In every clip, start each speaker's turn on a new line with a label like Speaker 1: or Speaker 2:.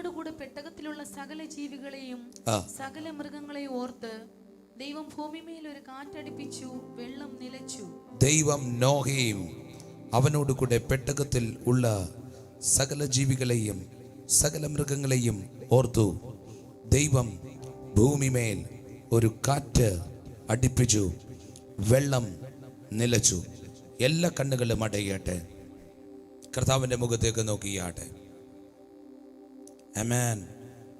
Speaker 1: അവനോടുകൂടെ പെട്ടകത്തിലുള്ള സകല ജീവികളെയും സകല മൃഗങ്ങളെയും ഓർത്ത് ദൈവം ഭൂമിമേൽ ഒരു കാറ്റടിപ്പിച്ചു, വെള്ളം നിലച്ചു.
Speaker 2: ദൈവം നോഹയും അവനോടുകൂടെ പെട്ടകത്തിൽ ഉള്ള സകല ജീവികളെയും സകല മൃഗങ്ങളെയും ഓർത്തു. ദൈവം ഭൂമിമേൽ ഒരു കാറ്റ് അടിപ്പിച്ചു, വെള്ളം നിലച്ചു. എല്ലാ കണ്ണുകളും അടയട്ടെ, കർത്താവിൻ്റെ മുഖത്തേക്ക് നോക്കിയാട്ടെ. ആമേൻ.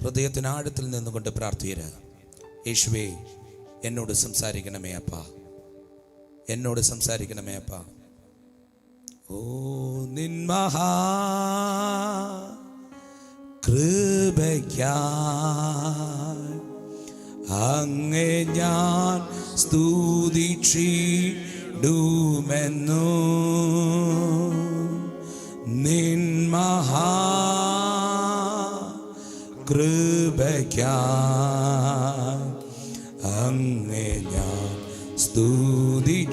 Speaker 2: ഹൃദയത്തിന് ആഴത്തിൽ നിന്നുകൊണ്ട് പ്രാർത്ഥിക്കരുത്. യേശുവേ, എന്നോട് സംസാരിക്കണമേ അപ്പാ, എന്നോട് സംസാരിക്കണമേ അപ്പാ. ഓ നിൻ മഹാ കൃപയ്ക്കായി അങ്ങേ ഞാൻ സ്തുതിച്ചിടുമെന്നു. നിൻ മഹാ കൃപയ്ക്കായി അങ്ങേ ഞാൻ സ്തുതിച്ചിടുമെന്നും.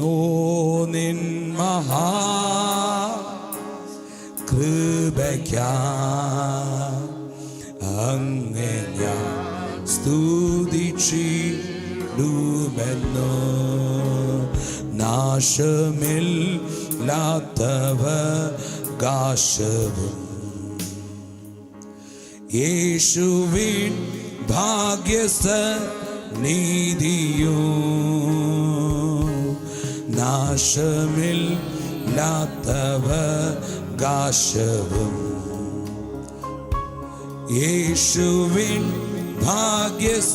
Speaker 2: ഓ നിൻ മഹാ കൃപയ്ക്കായി അങ്ങേ ഞാൻ സ്തുതിച്ചിടുമെന്നു. നാശമില്ലാത്തവകാശവും യേശുവിൻ ഭാഗ്യസന്നിധിയും. നാശമില്ലാത്തവകാശവും യേശുവിൻ ഭാഗ്യസന്നിധിയും.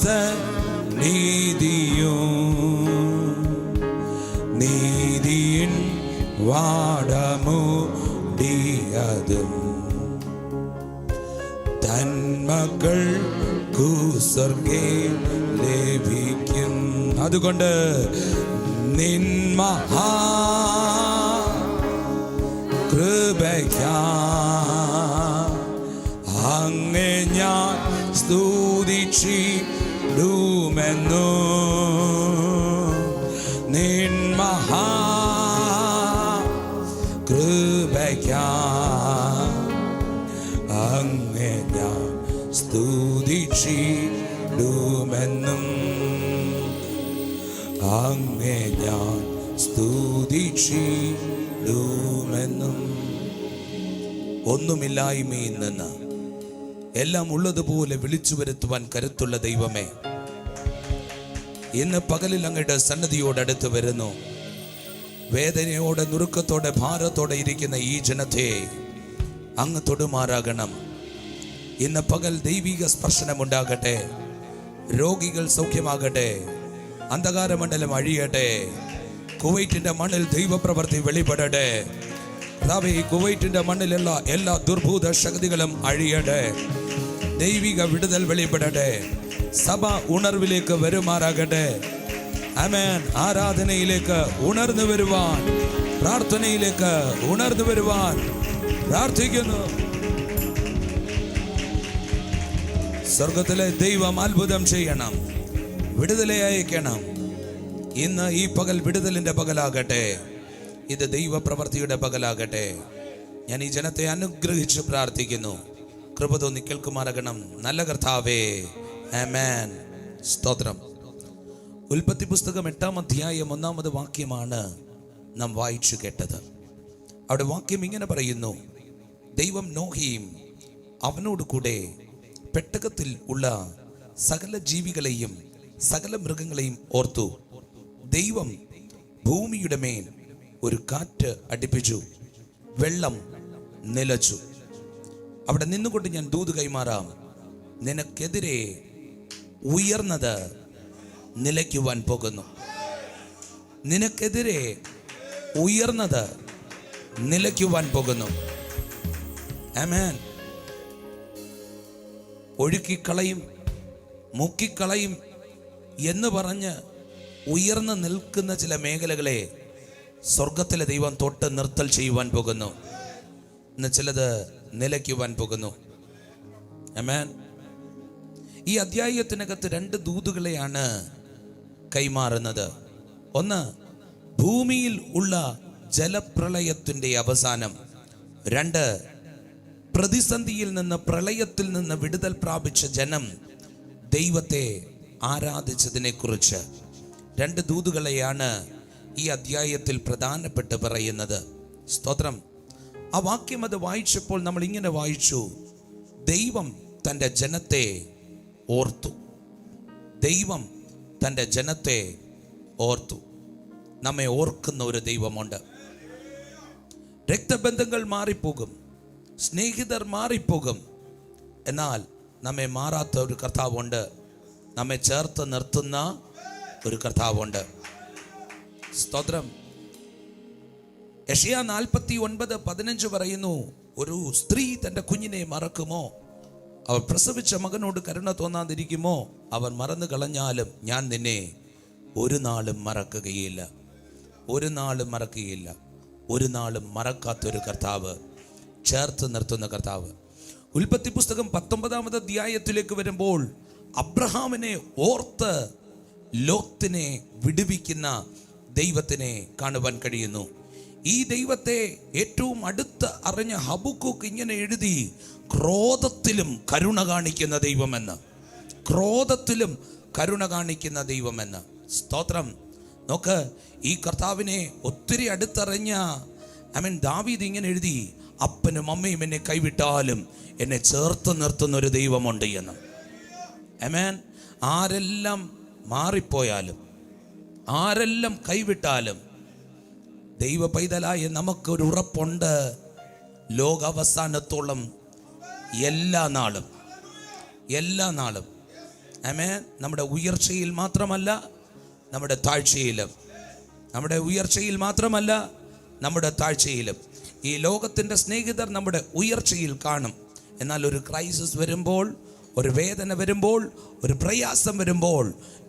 Speaker 2: നീതിയിൻ വാടമൂടിയതും തന്മക്കൾക്കു സ്വർഗ്ഗേ ലഭിക്കും. അതുകൊണ്ട് നിൻ മഹാ കൃപയ്ക്കായി അങ്ങേ ഞാൻ സ്തുതിച്ചിടുമെന്നു. നിൻ മഹാ കൃപയ്ക്കായി അങ്ങേ ഞാൻ സ്തുതിച്ചിടുമെന്നും. അങ്ങേ ഞാൻ സ്തുതിച്ചിടുമെന്നും. ഒന്നുമില്ലായ്മയിൽ നിന്ന് എല്ലാം ഉള്ളതുപോലെ വിളിച്ചു വരുത്തുവാൻ കരുത്തുള്ള ദൈവമേ, ഇന്ന് പകലിൽ അങ്ങയുടെ സന്നദ്ധിയോടടുത്ത് വരുന്നു. വേദനയോടെ, നുറുക്കത്തോടെ, ഭാരത്തോടെ ഇരിക്കുന്ന ഈ ജനത്തെ അങ്ങ് തൊടുമാറാകണം. ഇന്ന് പകൽ ദൈവിക സ്പർശനമുണ്ടാകട്ടെ. രോഗികൾ സൗഖ്യമാകട്ടെ. അന്ധകാരമണ്ഡലം അഴിയട്ടെ. കുവൈറ്റിന്റെ മണ്ണിൽ ദൈവപ്രവൃത്തി വെളിപ്പെടട്ടെ. കുവൈറ്റിന്റെ മണ്ണിലുള്ള എല്ലാ ദുർഭൂത ശക്തികളും അഴിയട്ടെ. ദൈവിക വിടുതൽ വെളിപ്പെടട്ടെ. സഭ ഉണർവിലേക്ക് വരുമാറാകട്ടെ. ആമേൻ. ആരാധനയിലേക്ക് ഉണർന്നു വരുവാൻ, പ്രാർത്ഥനയിലേക്ക് ഉണർന്നു വരുവാൻ പ്രാർത്ഥിക്കുന്നു. സ്വർഗത്തിലെ ദൈവം അത്ഭുതം ചെയ്യണം, വിടുതലെ അയക്കണം. ഇന്ന് ഈ പകൽ വിടുതലിന്റെ പകലാകട്ടെ. ഇത് ദൈവപ്രവൃത്തിയുടെ പകലാകട്ടെ. ഞാൻ ഈ ജനത്തെ അനുഗ്രഹിച്ച് പ്രാർത്ഥിക്കുന്നു. കൃപ തോന്നി കേൾക്കുമാറാകണം നല്ല കർത്താവേ. ആമേൻ. സ്തോത്രം. ഉൽപ്പത്തി പുസ്തകം 8-ാം അധ്യായം 1-ാമത് വാക്യമാണ് നാം വായിച്ചു കേട്ടത്. അവിടെ വാക്യം ഇങ്ങനെ പറയുന്നു: ദൈവം നോഹയും അവനോട് കൂടെ പെട്ടകത്തിൽ ഉള്ള സകല ജീവികളെയും സകല മൃഗങ്ങളെയും ഓർത്തു. ദൈവം ഭൂമിയുടെ മേൽ ഒരു കാറ്റ് അടിപ്പിച്ചു, വെള്ളം നിലച്ചു. അവിടെ നിന്നുകൊണ്ട് ഞാൻ ദൂത് കൈമാറാം. നിനക്കെതിരെ ഉയർന്നത് നിലയ്ക്കുവാൻ പോകുന്നു. നിനക്കെതിരെ ഉയർന്നത് നിലയ്ക്കുവാൻ പോകുന്നു. ആമേൻ. ഒഴുക്കിക്കളയും, മുക്കിക്കളയും എന്ന് പറഞ്ഞ് ഉയർന്നു നിൽക്കുന്ന ചില മേഖലകളെ സ്വർഗത്തിലെ ദൈവം തൊട്ട് നിർത്തൽ ചെയ്യുവാൻ പോകുന്നു. ഇന്ന് ചിലത് നിലയ്ക്കുവാൻ പോകുന്നു. ആമേൻ. ഈ അധ്യായത്തിനകത്ത് 2 ദൂതുകളെയാണ് കൈമാറുന്നത്. ഒന്ന്, ഭൂമിയിൽ ഉള്ള ജലപ്രളയത്തിൻ്റെ അവസാനം. 2, പ്രതിസന്ധിയിൽ നിന്ന്, പ്രളയത്തിൽ നിന്ന് വിടുതൽ പ്രാപിച്ച ജനം ദൈവത്തെ ആരാധിച്ചതിനെ കുറിച്ച് 2 ദൂതുകളെയാണ് ഈ അധ്യായത്തിൽ പ്രധാനപ്പെട്ട് പറയുന്നത്. സ്തോത്രം. ആ വാക്യം അത് വായിച്ചപ്പോൾ നമ്മൾ ഇങ്ങനെ വായിച്ചു: ദൈവം തൻ്റെ ജനത്തെ ഓർത്തു. ദൈവം തൻ്റെ ജനത്തെ ഓർത്തു. നമ്മെ ഓർക്കുന്ന ഒരു ദൈവമുണ്ട്. രക്തബന്ധങ്ങൾ മാറിപ്പോകും, സ്നേഹിതർ മാറിപ്പോകും, എന്നാൽ നമ്മെ മാറാത്ത ഒരു കർത്താവുണ്ട്. നമ്മെ ചേർത്ത് നിർത്തുന്ന ഒരു കർത്താവുണ്ട്. സ്തോത്രം. യെശയ്യാ 49:15 പറയുന്നു: ഒരു സ്ത്രീ തൻ്റെ കുഞ്ഞിനെ മറക്കുമോ? അവർ പ്രസവിച്ച മകനോട് കരുണ തോന്നാതിരിക്കുമോ? അവർ മറന്നു കളഞ്ഞാലും ഞാൻ നിന്നെ ഒരു നാളും മറക്കുകയില്ല. ഒരു നാളും മറക്കുകയില്ല. ഒരു നാളും മറക്കാത്തൊരു കർത്താവ്, ചേർത്ത് നിർത്തുന്ന കർത്താവ്. ഉൽപ്പത്തി പുസ്തകം 19-ാമത് അധ്യായത്തിലേക്ക് വരുമ്പോൾ അബ്രഹാമിനെ ഓർത്ത് ലോത്തിനെ വിടുവിക്കുന്ന ദൈവത്തിനെ കാണുവാൻ കഴിയുന്നു. ഈ ദൈവത്തെ ഏറ്റവും അടുത്ത് അറിഞ്ഞ ഹബക്കൂക്ക് ഇങ്ങനെ എഴുതി: ക്രോധത്തിലും കരുണ കാണിക്കുന്ന ദൈവമെന്ന്. ക്രോധത്തിലും കരുണ കാണിക്കുന്ന ദൈവമെന്ന്. സ്തോത്രം. നോക്ക്, ഈ കർത്താവിനെ ഒത്തിരി അടുത്തറിഞ്ഞ ദാവീദ് ഇങ്ങനെ എഴുതി: അപ്പനും അമ്മയും എന്നെ കൈവിട്ടാലും എന്നെ ചേർത്ത് നിർത്തുന്ന ഒരു ദൈവമുണ്ട് എന്ന്. ആമേൻ. ആരെല്ലാം മാറിപ്പോയാലും, ആരെല്ലാം കൈവിട്ടാലും, ദൈവ പൈതലായ നമുക്കൊരു ഉറപ്പുണ്ട്: ലോകാവസാനത്തോളം എല്ലാ നാളും ആമേൻ. നമ്മുടെ ഉയർച്ചയിൽ മാത്രമല്ല, നമ്മുടെ താഴ്ചയിലും, നമ്മുടെ ഉയർച്ചയിൽ മാത്രമല്ല, നമ്മുടെ താഴ്ചയിലും. ഈ ലോകത്തിൻ്റെ സ്നേഹിതർ നമ്മുടെ ഉയർച്ചയിൽ കാണും. എന്നാൽ ഒരു ക്രൈസിസ് വരുമ്പോൾ, ഒരു വേദന വരുമ്പോൾ, ഒരു പ്രയാസം വരുമ്പോൾ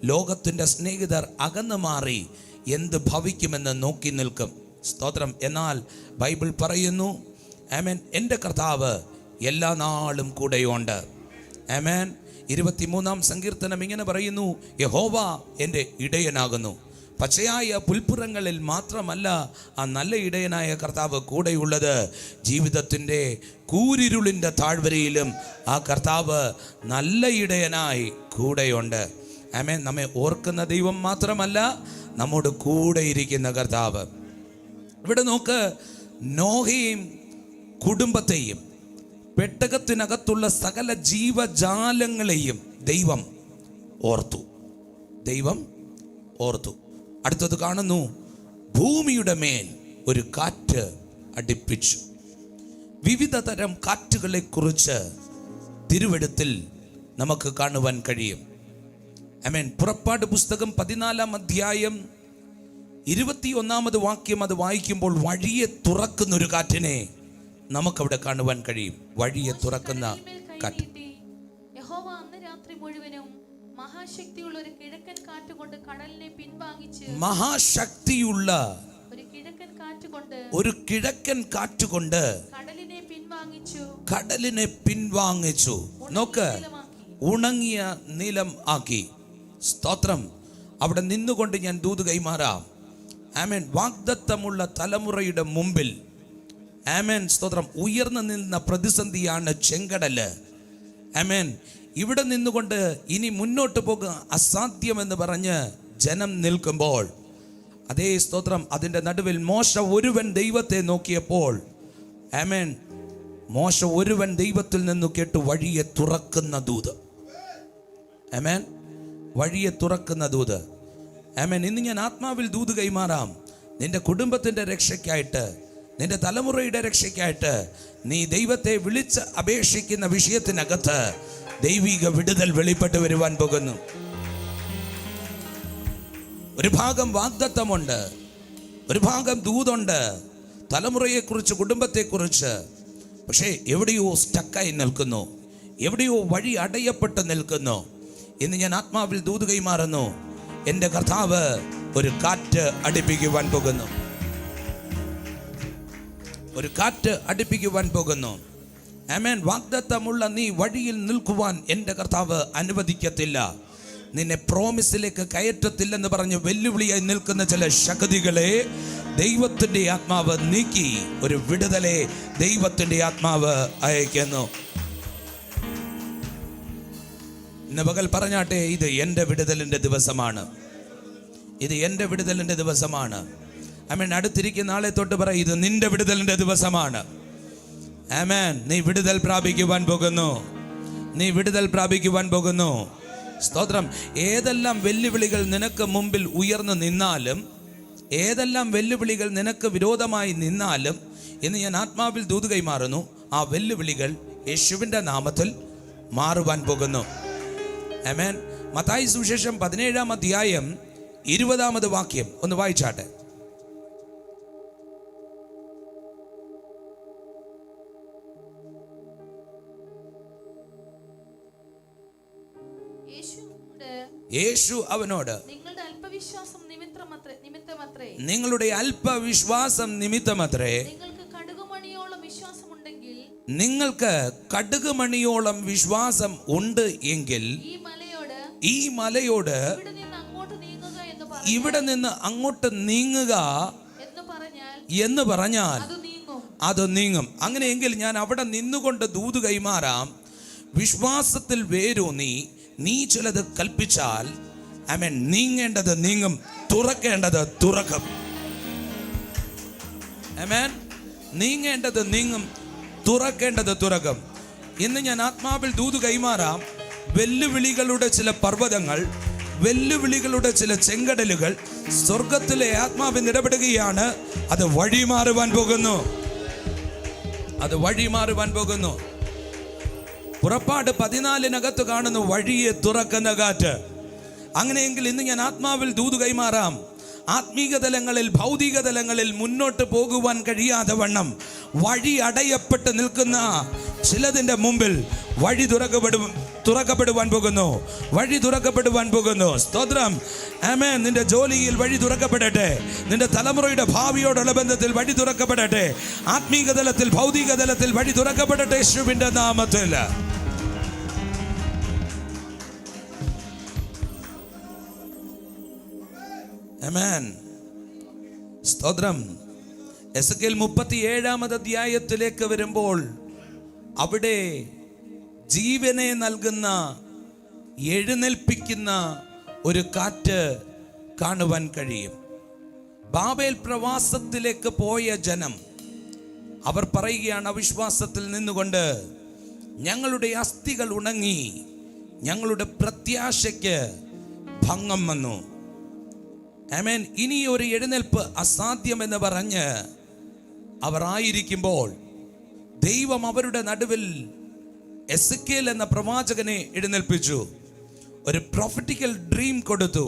Speaker 2: ലോകത്തിൻ്റെ സ്നേഹിതർ അകന്നു മാറി എന്ത് ഭവിക്കുമെന്ന് നോക്കി നിൽക്കും. സ്തോത്രം. എന്നാൽ ബൈബിൾ പറയുന്നു, ആമേൻ, എൻ്റെ കർത്താവ് എല്ലാ നാളും കൂടെയുണ്ട്. ആമേൻ. 23-ാം സങ്കീർത്തനം ഇങ്ങനെ പറയുന്നു: യഹോവ എൻ്റെ ഇടയനാകുന്നു. പച്ചയായ പുൽപ്പുറങ്ങളിൽ മാത്രമല്ല ആ നല്ല ഇടയനായ കർത്താവ് കൂടെയുള്ളത്. ജീവിതത്തിൻ്റെ കൂരിരുളിൻ്റെ താഴ്വരയിലും ആ കർത്താവ് നല്ല ഇടയനായി കൂടെയുണ്ട്. ആമേൻ. നമ്മെ ഓർക്കുന്ന ദൈവം മാത്രമല്ല, നമ്മോട് കൂടെ ഇരിക്കുന്ന കർത്താവ്. ഇവിടെ നോക്ക്, നോഹയും കുടുംബത്തെയും പെട്ടകത്തിനകത്തുള്ള സകല ജീവജാലങ്ങളെയും ദൈവം ഓർത്തു. ദൈവം ഓർത്തു. അടുത്തത് കാണുന്നു: ഭൂമിയുടെ മേൽ ഒരു കാറ്റ് അടിപ്പിച്ചു. വിവിധ തരം കാറ്റുകളെ കുറിച്ച് തിരുവെഴുത്തിൽ നമുക്ക് കാണുവാൻ കഴിയും. ആമേൻ. പുറപ്പാട് പുസ്തകം 14-ാം അധ്യായം 21-ാമത് വാക്യം അത് വായിക്കുമ്പോൾ വഴിയെ തുറക്കുന്ന ഒരു കാറ്റിനെ നമുക്കവിടെ കാണുവാൻ കഴിയും. വഴിയെ തുറക്കുന്ന കാറ്റ്.
Speaker 1: യഹോവ അന്ന് രാത്രി മുഴുവനും മഹാശക്തിയുള്ള ഒരു കിഴക്കൻ കാറ്റ് കൊണ്ട് കടലിനെ പിൻവാങ്ങിച്ച്, മഹാശക്തിയുള്ള ഒരു കിഴക്കൻ കാറ്റ് കൊണ്ട് കടലിനെ പിൻവാങ്ങിച്ചു. നോക്ക്, ഉണങ്ങിയ നിലം ആക്കി. സ്തോത്രം. അവിടെ നിന്നുകൊണ്ട് ഞാൻ ദൂത് കൈമാറാം. ആമേൻ. വാഗ്ദത്തമുള്ള തലമുറയുടെ മുമ്പിൽ, ആമേൻ, സ്തോത്രം, ഉയർന്നു നിന്ന പ്രതിസന്ധിയാണ് ചെങ്കടല്. ആമേൻ. ഇവിടെ നിന്നുകൊണ്ട് ഇനി മുന്നോട്ട് പോകുക അസാധ്യമെന്ന് പറഞ്ഞ് ജനം നിൽക്കുമ്പോൾ, അതേ സ്തോത്രം, അതിൻ്റെ നടുവിൽ മോശ ഒരുവൻ ദൈവത്തെ നോക്കിയപ്പോൾ, ആമേൻ, മോശ ഒരുവൻ ദൈവത്തിൽ നിന്ന് കേട്ടു വഴിയെ തുറക്കുന്ന ദൂത്. ആമേൻ. വഴിയെ തുറക്കുന്ന ദൂത്. ആമേൻ. ഇന്ന് ഞാൻ ആത്മാവിൽ ദൂത് കൈമാറാം. നിന്റെ കുടുംബത്തിൻ്റെ രക്ഷയ്ക്കായിട്ട്, നിന്റെ തലമുറയുടെ രക്ഷയ്ക്കായിട്ട് നീ ദൈവത്തെ വിളിച്ച് അപേക്ഷിക്കുന്ന വിഷയത്തിനകത്ത് ദൈവിക വിടുതൽ വെളിപ്പെട്ട് വരുവാൻ പോകുന്നു. ഒരു ഭാഗം വാഗ്ദത്തമുണ്ട്, ഒരു ഭാഗം ദൂതുണ്ട്, തലമുറയെക്കുറിച്ച്, കുടുംബത്തെക്കുറിച്ച്. പക്ഷേ എവിടെയോ സ്റ്റക്കായി നിൽക്കുന്നു, എവിടെയോ വഴി അടയപ്പെട്ട് നിൽക്കുന്നു. ഇന്ന് ഞാൻ ആത്മാവിൽ ദൂത് കൈമാറുന്നു. എൻ്റെ കർത്താവ് ഒരു കാറ്റ് അടിപ്പിക്കുവാൻ പോകുന്നു. ഒരു കാറ്റ് അടിപ്പിക്കുവാൻ പോകുന്നു. ആമേൻ. വാഗ്ദത്തമുള്ള നീ വഴിയിൽ നിൽക്കുവാൻ എൻ്റെ കർത്താവ് അനുവദിക്കത്തില്ല. നിന്നെ പ്രോമിസിലേക്ക് കയറ്റത്തില്ലെന്ന് പറഞ്ഞ് വെല്ലുവിളിയായി നിൽക്കുന്ന ചില ശക്തികളെ ദൈവത്തിൻ്റെ ആത്മാവ് നീക്കി ഒരു വിടുതലെ ദൈവത്തിൻ്റെ ആത്മാവ് അയക്കുന്നു. ഇന്ന് പകൽ പറഞ്ഞാട്ടെ, ഇത് എൻ്റെ വിടുതലിൻ്റെ ദിവസമാണ്. ഇത് എൻ്റെ വിടുതലിൻ്റെ ദിവസമാണ്. ആമേൻ. അടുത്തിരിക്കുന്ന ആളെ തൊട്ട് പറ, ഇത് നിന്റെ വിടുതലിൻ്റെ ദിവസമാണ്. ആമേൻ. നീ വിടുതൽ പ്രാപിക്കുവാൻ പോകുന്നു. നീ വിടുതൽ പ്രാപിക്കുവാൻ പോകുന്നു. സ്തോത്രം. ഏതെല്ലാം വെല്ലുവിളികൾ നിനക്ക് മുമ്പിൽ ഉയർന്നു നിന്നാലും, ഏതെല്ലാം വെല്ലുവിളികൾ നിനക്ക് വിരോധമായി നിന്നാലും, ഇന്ന് ഞാൻ ആത്മാവിൽ ദൂത് കൈമാറുന്നു, ആ വെല്ലുവിളികൾ യേശുവിൻ്റെ നാമത്തിൽ മാറുവാൻ പോകുന്നു. ആമേൻ. മത്തായി സുവിശേഷം 17-ാം അധ്യായം 20-ാമത് വാക്യം ഒന്ന് വായിച്ചാട്ടെ. യേശു അവനോട്, നിങ്ങളുടെ അല്പവിശ്വാസം നിമിത്തമത്രേ, നിങ്ങൾക്ക് കടുകുമണിയോളം വിശ്വാസം ഉണ്ട് എങ്കിൽ ഈ മലയോട് ഇവിടെ നിന്ന് അങ്ങോട്ട് നീങ്ങുക എന്ന് പറഞ്ഞാൽ അത് നീങ്ങും. അങ്ങനെയെങ്കിൽ ഞാൻ അവിടെ നിന്നുകൊണ്ട് ദൂത് കൈമാറാം. വിശ്വാസത്തിൽ വേരൂന്നി നീ ചിലത് കൽപ്പിച്ചാൽ, ആമേൻ, നീങ്ങേണ്ടത് നീങ്ങും, തുറക്കേണ്ടത് തുറക്കും. ആമേൻ. നീങ്ങേണ്ടത് നീങ്ങും, തുറക്കേണ്ടത് തുറക്കും. ഇന്ന് ഞാൻ ആത്മാവിൽ ദൂത് കൈമാറാം. വെല്ലുവിളികളുടെ ചില പർവ്വതങ്ങൾ, വെല്ലുവിളികളുടെ ചില ചെങ്കടലുകൾ സ്വർഗത്തിലെ ആത്മാവിന് ഇടപെടുകയാണ്. അത് വഴിമാറുവാൻ പോകുന്നു. അത് വഴിമാറുവാൻ പോകുന്നു. പുറപ്പാട് 14-നകത്ത് കാണുന്നു വഴിയെ തുറക്കുന്ന കാറ്റ്. അങ്ങനെയെങ്കിൽ ഇന്ന് ഞാൻ ആത്മാവിൽ ദൂത് കൈമാറാം. ആത്മീക തലങ്ങളിൽ, ഭൗതിക തലങ്ങളിൽ മുന്നോട്ട് പോകുവാൻ കഴിയാതെ വണ്ണം വഴി അടയപ്പെട്ട് നിൽക്കുന്ന ചിലതിൻ്റെ മുമ്പിൽ വഴി തുറക്കപ്പെടുവാൻ പോകുന്നു. വഴി തുറക്കപ്പെടുവാൻ പോകുന്നു. സ്തോത്രം. ആമേൻ. നിന്റെ ജോലിയിൽ വഴി തുറക്കപ്പെടട്ടെ. നിന്റെ തലമുറയുടെ ഭാവിയോടുള്ള ബന്ധത്തിൽ വഴി തുറക്കപ്പെടട്ടെ. ആത്മീക തലത്തിൽ, ഭൗതിക തലത്തിൽ വഴി തുറക്കപ്പെടട്ടെ യേശുവിന്റെ നാമത്തിൽ. ആമേൻ. സ്തോത്രം. എസെക്കിയേൽ 37-ാമത് അധ്യായത്തിലേക്ക് വരുമ്പോൾ അവിടെ ജീവനെ നൽകുന്ന, എഴുന്നേൽപ്പിക്കുന്ന ഒരു കാറ്റ് കാണുവാൻ കഴിയും. ബാബേൽ പ്രവാസത്തിലേക്ക് പോയ ജനം, അവർ പറയുകയാണ് അവിശ്വാസത്തിൽ നിന്നുകൊണ്ട്, ഞങ്ങളുടെ അസ്ഥികൾ ഉണങ്ങി, ഞങ്ങളുടെ പ്രത്യാശയ്ക്ക് ഭംഗം വന്നു. ആമേൻ. ഇനി ഒരു എഴുന്നേൽപ്പ് അസാധ്യമെന്ന് പറഞ്ഞ് അവർ ആയിരിക്കുമ്പോൾ ദൈവം അവരുടെ നടുവിൽ എസെക്കിയേൽ എന്ന പ്രവാചകനെ എഴുന്നേൽപ്പിച്ചു. ഒരു പ്രൊഫറ്റിക്കൽ ഡ്രീം കൊടുത്തു.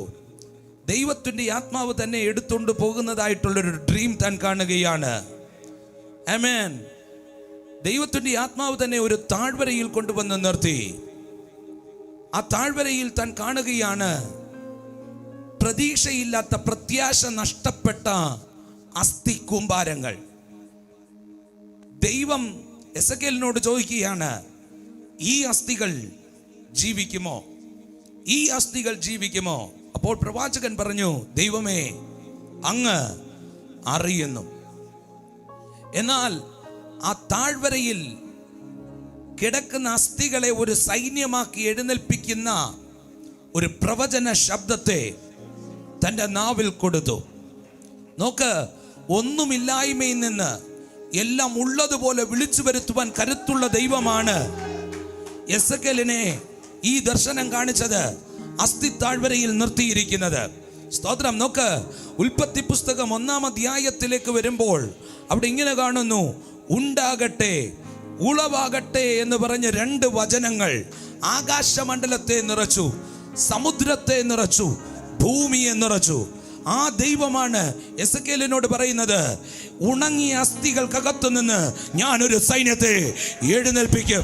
Speaker 1: ദൈവത്തിൻ്റെ ആത്മാവ് തന്നെ എടുത്തുകൊണ്ട് പോകുന്നതായിട്ടുള്ളൊരു ഡ്രീം താൻ കാണുകയാണ്. ആമേൻ. ദൈവത്തിൻ്റെ ആത്മാവ് തന്നെ ഒരു താഴ്വരയിൽ കൊണ്ടുവന്ന് നിർത്തി. ആ താഴ്വരയിൽ താൻ കാണുകയാണ് പ്രതീക്ഷയില്ലാത്ത, പ്രത്യാശ നഷ്ടപ്പെട്ട അസ്ഥി കൂമ്പാരങ്ങൾ. ദൈവം എസെക്കിയേലിനോട് ചോദിക്കുകയാണ്, ഈ അസ്ഥികൾ ജീവിക്കുമോ? ഈ അസ്ഥികൾ ജീവിക്കുമോ? അപ്പോൾ പ്രവാചകൻ പറഞ്ഞു, ദൈവമേ, അങ്ങ് അറിയുന്നു. എന്നാൽ ആ താഴ്വരയിൽ കിടക്കുന്ന അസ്ഥികളെ ഒരു സൈന്യമാക്കി എഴുന്നേൽപ്പിക്കുന്ന ഒരു പ്രവചന ശബ്ദത്തെ തൻ്റെ നാവിൽ കൊടുത്തു. നോക്ക്, ഒന്നുമില്ലായ്മയിൽ നിന്ന് എല്ലാം ഉള്ളതുപോലെ വിളിച്ചു വരുത്തുവാൻ കരുത്തുള്ള ദൈവമാണ് എസെക്കിയേലിനെ ഈ ദർശനം കാണിച്ചത്, അസ്ഥി താഴ്വരയിൽ നിർത്തിയിരിക്കുന്നത്. സ്തോത്രം. നോക്ക്, ഉൽപ്പത്തി പുസ്തകം 1-ാം അധ്യായത്തിലേക്ക് വരുമ്പോൾ അവിടെ ഇങ്ങനെ കാണുന്നു, ഉണ്ടാകട്ടെ, ഉളവാകട്ടെ എന്ന് പറഞ്ഞ് 2 വചനങ്ങൾ ആകാശമണ്ഡലത്തെ നിറച്ചു, സമുദ്രത്തെ നിറച്ചു, ഭൂമിയെ നിറച്ചു. ആ ദൈവമാണ് എസെക്കിയേലിനോട് പറയുന്നത്, ഉണങ്ങിയ അസ്ഥികൾക്കകത്തു നിന്ന് ഞാനൊരു സൈന്യത്തെ എഴുന്നേൽപ്പിക്കും.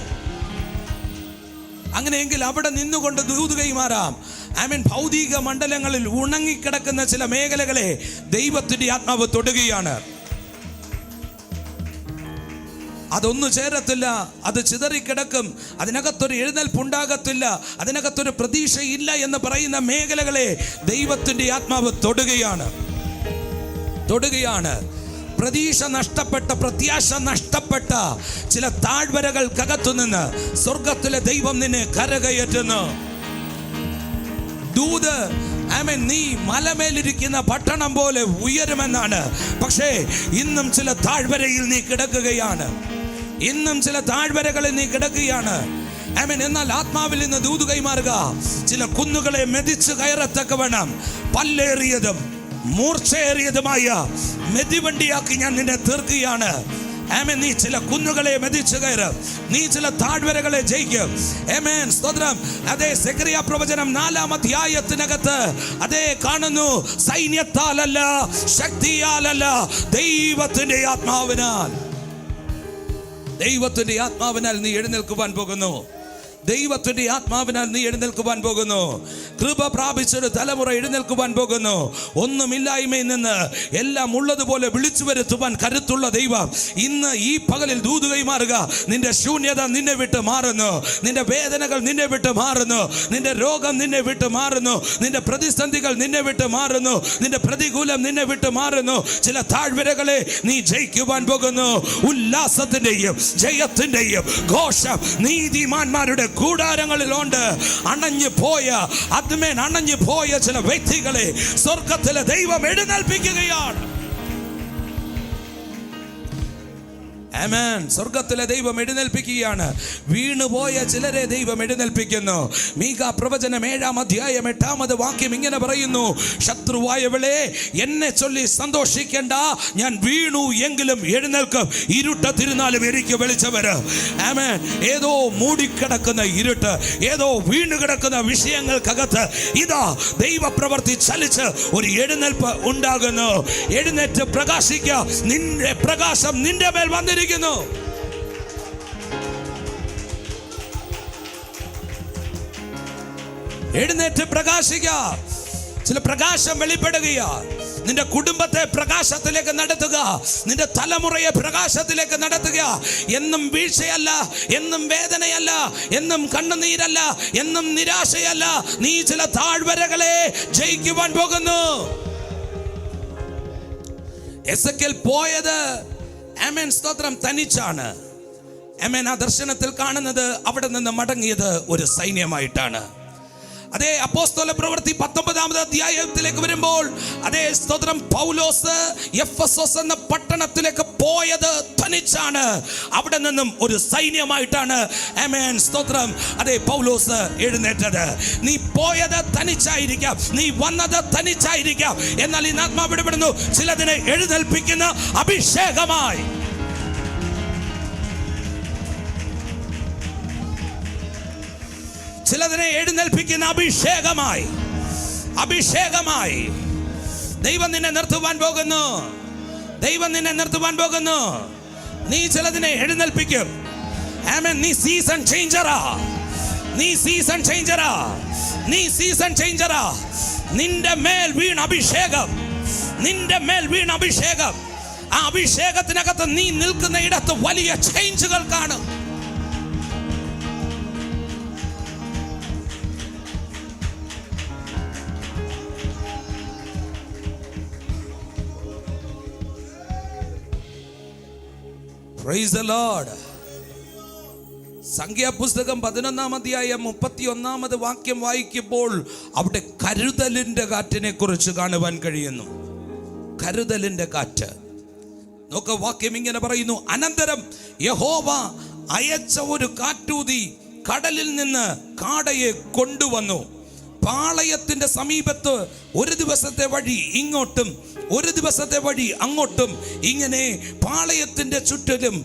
Speaker 1: അങ്ങനെയെങ്കിൽ അവിടെ നിന്നുകൊണ്ട് ദൂത് കൈമാറാം. ആമേൻ. ഭൗതിക മണ്ഡലങ്ങളിൽ ഉണങ്ങിക്കിടക്കുന്ന ചില മേഖലകളെ ദൈവത്തിന്റെ ആത്മാവ് തൊടുകയാണ്. അതൊന്നും ചേരത്തില്ല, അത് ചിതറിക്കിടക്കും. അതിനകത്തൊരു എഴുന്നേൽപ്പുണ്ടാകത്തില്ല, അതിനകത്തൊരു പ്രതീക്ഷയില്ല എന്ന് പറയുന്ന മേഖലകളെ ദൈവത്തിൻ്റെ ആത്മാവ് തൊടുകയാണ്. പ്രതീക്ഷ നഷ്ടപ്പെട്ട, പ്രത്യാശ നഷ്ടപ്പെട്ട ചില താഴ്വരകൾക്കകത്തുനിന്ന് സ്വർഗത്തിലെ ദൈവം നിന്നെ കരകയറ്റുന്നു. ദൂത് നീ മലമേലിരിക്കുന്ന പട്ടണം പോലെ ഉയരുമെന്നാണ്. പക്ഷേ ഇന്നും ചില താഴ്വരയിൽ നീ കിടക്കുകയാണ്. എന്നാൽ ആത്മാവിൽ നിന്ന് ദൂത് കൈമാറുക. ചില കുന്നുകളെ മെതിച്ച് കയറത്തക്കവണ്ണം പല്ലേറിയതും മൂർച്ചയേറിയതുമായ മെതിവണ്ടിയാക്കി ഞാൻ നിന്നെ തീർക്കുകയാണ്. നീ ചില കുന്നുകളെ മെതിച്ചു കയറും, നീ ചില താഴ്വരകളെ ജയിക്കും. സ്തോത്രം. അതേ സെഖറിയ പ്രവചനം 4-ാം അധ്യായത്തിനകത്ത് അതേ കാണുന്നു, സൈന്യത്താലല്ല, ശക്തിയാലല്ല, ദൈവത്തിന്റെ ആത്മാവിനാൽ നീ എഴുന്നേൽക്കുവാൻ പോകുന്നു. കൃപ പ്രാപിച്ചൊരു തലമുറ എഴുന്നേൽക്കുവാൻ പോകുന്നു. ഒന്നുമില്ലായ്മയിൽ നിന്ന് എല്ലാം ഉള്ളതുപോലെ വിളിച്ചു വരുത്തുവാൻ കരുത്തുള്ള ദൈവം ഇന്ന് ഈ പകലിൽ ദൂത് കൈമാറുക. നിന്റെ ശൂന്യത നിന്നെ വിട്ട് മാറുന്നു, നിന്റെ വേദനകൾ നിന്നെ വിട്ട് മാറുന്നു, നിന്റെ രോഗം നിന്നെ വിട്ട് മാറുന്നു, നിന്റെ പ്രതിസന്ധികൾ നിന്നെ വിട്ട് മാറുന്നു, നിന്റെ പ്രതികൂലം നിന്നെ വിട്ട് മാറുന്നു. ചില താഴ്വരകളെ നീ ജയിക്കുവാൻ പോകുന്നു. ഉല്ലാസത്തിന്റെയും ജയത്തിന്റെയും ഘോഷം നീതിമാന്മാരുടെ കൂടാരങ്ങളിലുണ്ട്. അണഞ്ഞു പോയ ചില വ്യക്തികളെ സ്വർഗത്തിലെ ദൈവം എഴുന്നേൽപ്പിക്കുകയാണ്. സ്വർഗത്തിലെ ദൈവം എഴുന്നേൽപ്പിക്കുകയാണ്. വീണുപോയ ചിലരെ ദൈവം എഴുന്നേൽപ്പിക്കുന്നു. മീകാ പ്രവചനം 7-ാം അധ്യായം 8-ാമത് വാക്യം ഇങ്ങനെ പറയുന്നു, ശത്രുവായവളെ എന്നെ ചൊല്ലി സന്തോഷിക്കേണ്ട, ഞാൻ വീണു എങ്കിലും എഴുന്നേൽക്കും, ഇരുട്ടത്തിരുന്നാലും എനിക്ക് വെളിച്ചം വരും. ഏതോ മൂടിക്കിടക്കുന്ന ഇരുട്ട്, ഏതോ വീണുകിടക്കുന്ന വിഷയങ്ങൾക്കകത്ത് ഇതാ ദൈവപ്രവൃത്തി ചലിച്ച് ഒരു എഴുന്നേൽപ്പ് ഉണ്ടാകുന്നു. എഴുന്നേറ്റ് പ്രകാശിക്കുക, നിന്റെ പ്രകാശം നിന്റെ മേൽ വന്നിരിക്കുന്നു. എഴുന്നേറ്റ് പ്രകാശിക്കുക. ചില പ്രകാശം വെളിപ്പെടുകയാണ്. നിന്റെ കുടുംബത്തെ പ്രകാശത്തിലേക്ക് നടത്തുക, നിന്റെ തലമുറയെ പ്രകാശത്തിലേക്ക് നടത്തുക. എന്നും വീഴ്ചയല്ല, എന്നും വേദനയല്ല, എന്നും കണ്ണുനീരല്ല, എന്നും നിരാശയല്ല. നീ ചില താഴ്വരകളെ ജയിക്കുവാൻ പോകുന്നു. എസെക്കിയേൽ പോയത് സ്തോത്രം തനിച്ചാണ്. ആ ദർശനത്തിൽ കാണുന്നത് അവിടെ നിന്ന് മടങ്ങിയത് ഒരു സൈന്യമായിട്ടാണ്. അതേ അപ്പോസ്തല പ്രവൃത്തി 19-ാം അധ്യായത്തിലേക്ക് വരുമ്പോൾ അതേ സ്തോത്രം പൗലോസ് എഫെസോസ് എന്ന പട്ടണത്തിലേക്ക് പോയത് തനിച്ചാണ്. അവിടെ നിന്നും ഒരു സൈന്യമായിട്ടാണ് സ്തോത്രം അതേ പൗലോസ് എഴുന്നേറ്റത്. നീ പോയത് തനിച്ചായിരിക്കാം, നീ വന്നത് തനിച്ചായിരിക്കാം, എന്നാൽ ഈ ആത്മാവ് ഇടപെടുന്നു. ചിലതിനെ എഴുന്നേൽപ്പിക്കുന്ന അഭിഷേകമായി, ചിലതിനെ എഴുന്നേൽപ്പിക്കുന്ന അഭിഷേകമായി ദൈവം നിന്നെ നിർത്തുവാൻ പോകുന്നു. നീ ചിലതിനെ എഴുന്നേൽപ്പിക്കും. നീ സീസൺ ചേഞ്ചറാ. നിന്റെ മേൽ വീണ അഭിഷേകം, ആ അഭിഷേകത്തിനകത്ത് നീ നിൽക്കുന്ന ഇടത്ത് വലിയ ചേഞ്ചുകൾ കാണും. Praise the Lord. സംഖ്യാപുസ്തകം 11-ാം അധ്യായം 31-ാമത് വാക്യം വായിക്കുമ്പോൾ അവിടെ കരുതലിന്റെ കാറ്റിനെ കുറിച്ച് കാണുവാൻ കഴിയുന്നു. കരുതലിന്റെ കാറ്റ് നോക്ക, വാക്യം ഇങ്ങനെ പറയുന്നു, അനന്തരം യഹോവ അയച്ച ഒരു കാറ്റൂതി കടലിൽ നിന്ന് കാടയെ കൊണ്ടുവന്നു. പാളയത്തിന്റെ സമീപത്ത് ഒരു ദിവസത്തെ വഴി ഇങ്ങോട്ടും ഒരു ദിവസത്തെ വഴി അങ്ങോട്ടും, ഇങ്ങനെ പാളയത്തിന്റെ ചുറ്റിലും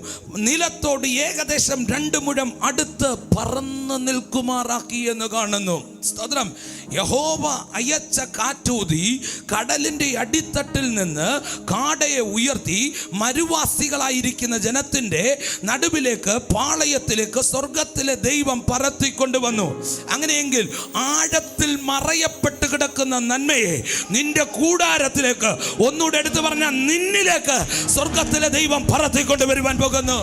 Speaker 1: നിലത്തോട് ഏകദേശം 2 മുഴം അടുത്ത് പറന്നു നിൽക്കുമാറാക്കി എന്ന് കാണുന്നു. സ്തോത്രം. യഹോവ അയച്ച കാറ്റൂതി കടലിന്റെ അടിത്തട്ടിൽ നിന്ന് കാടയെ ഉയർത്തി മരുവാസികളായിരിക്കുന്ന ജനത്തിന്റെ നടുവിലേക്ക്, പാളയത്തിലേക്ക് സ്വർഗത്തിലെ ദൈവം പറത്തിക്കൊണ്ടുവന്നു. അങ്ങനെയെങ്കിൽ ആഴത്തിൽ മറയപ്പെട്ട് കിടക്കുന്ന നന്മയെ നിന്റെ കൂടാരത്തിലേക്ക്, ഒന്നുകൂടെ എടുത്തു പറഞ്ഞ നിന്നിലേക്ക് സ്വർഗത്തിലെ ദൈവം പറത്തിക്കൊണ്ട് വരുവാൻ പോകുന്നു.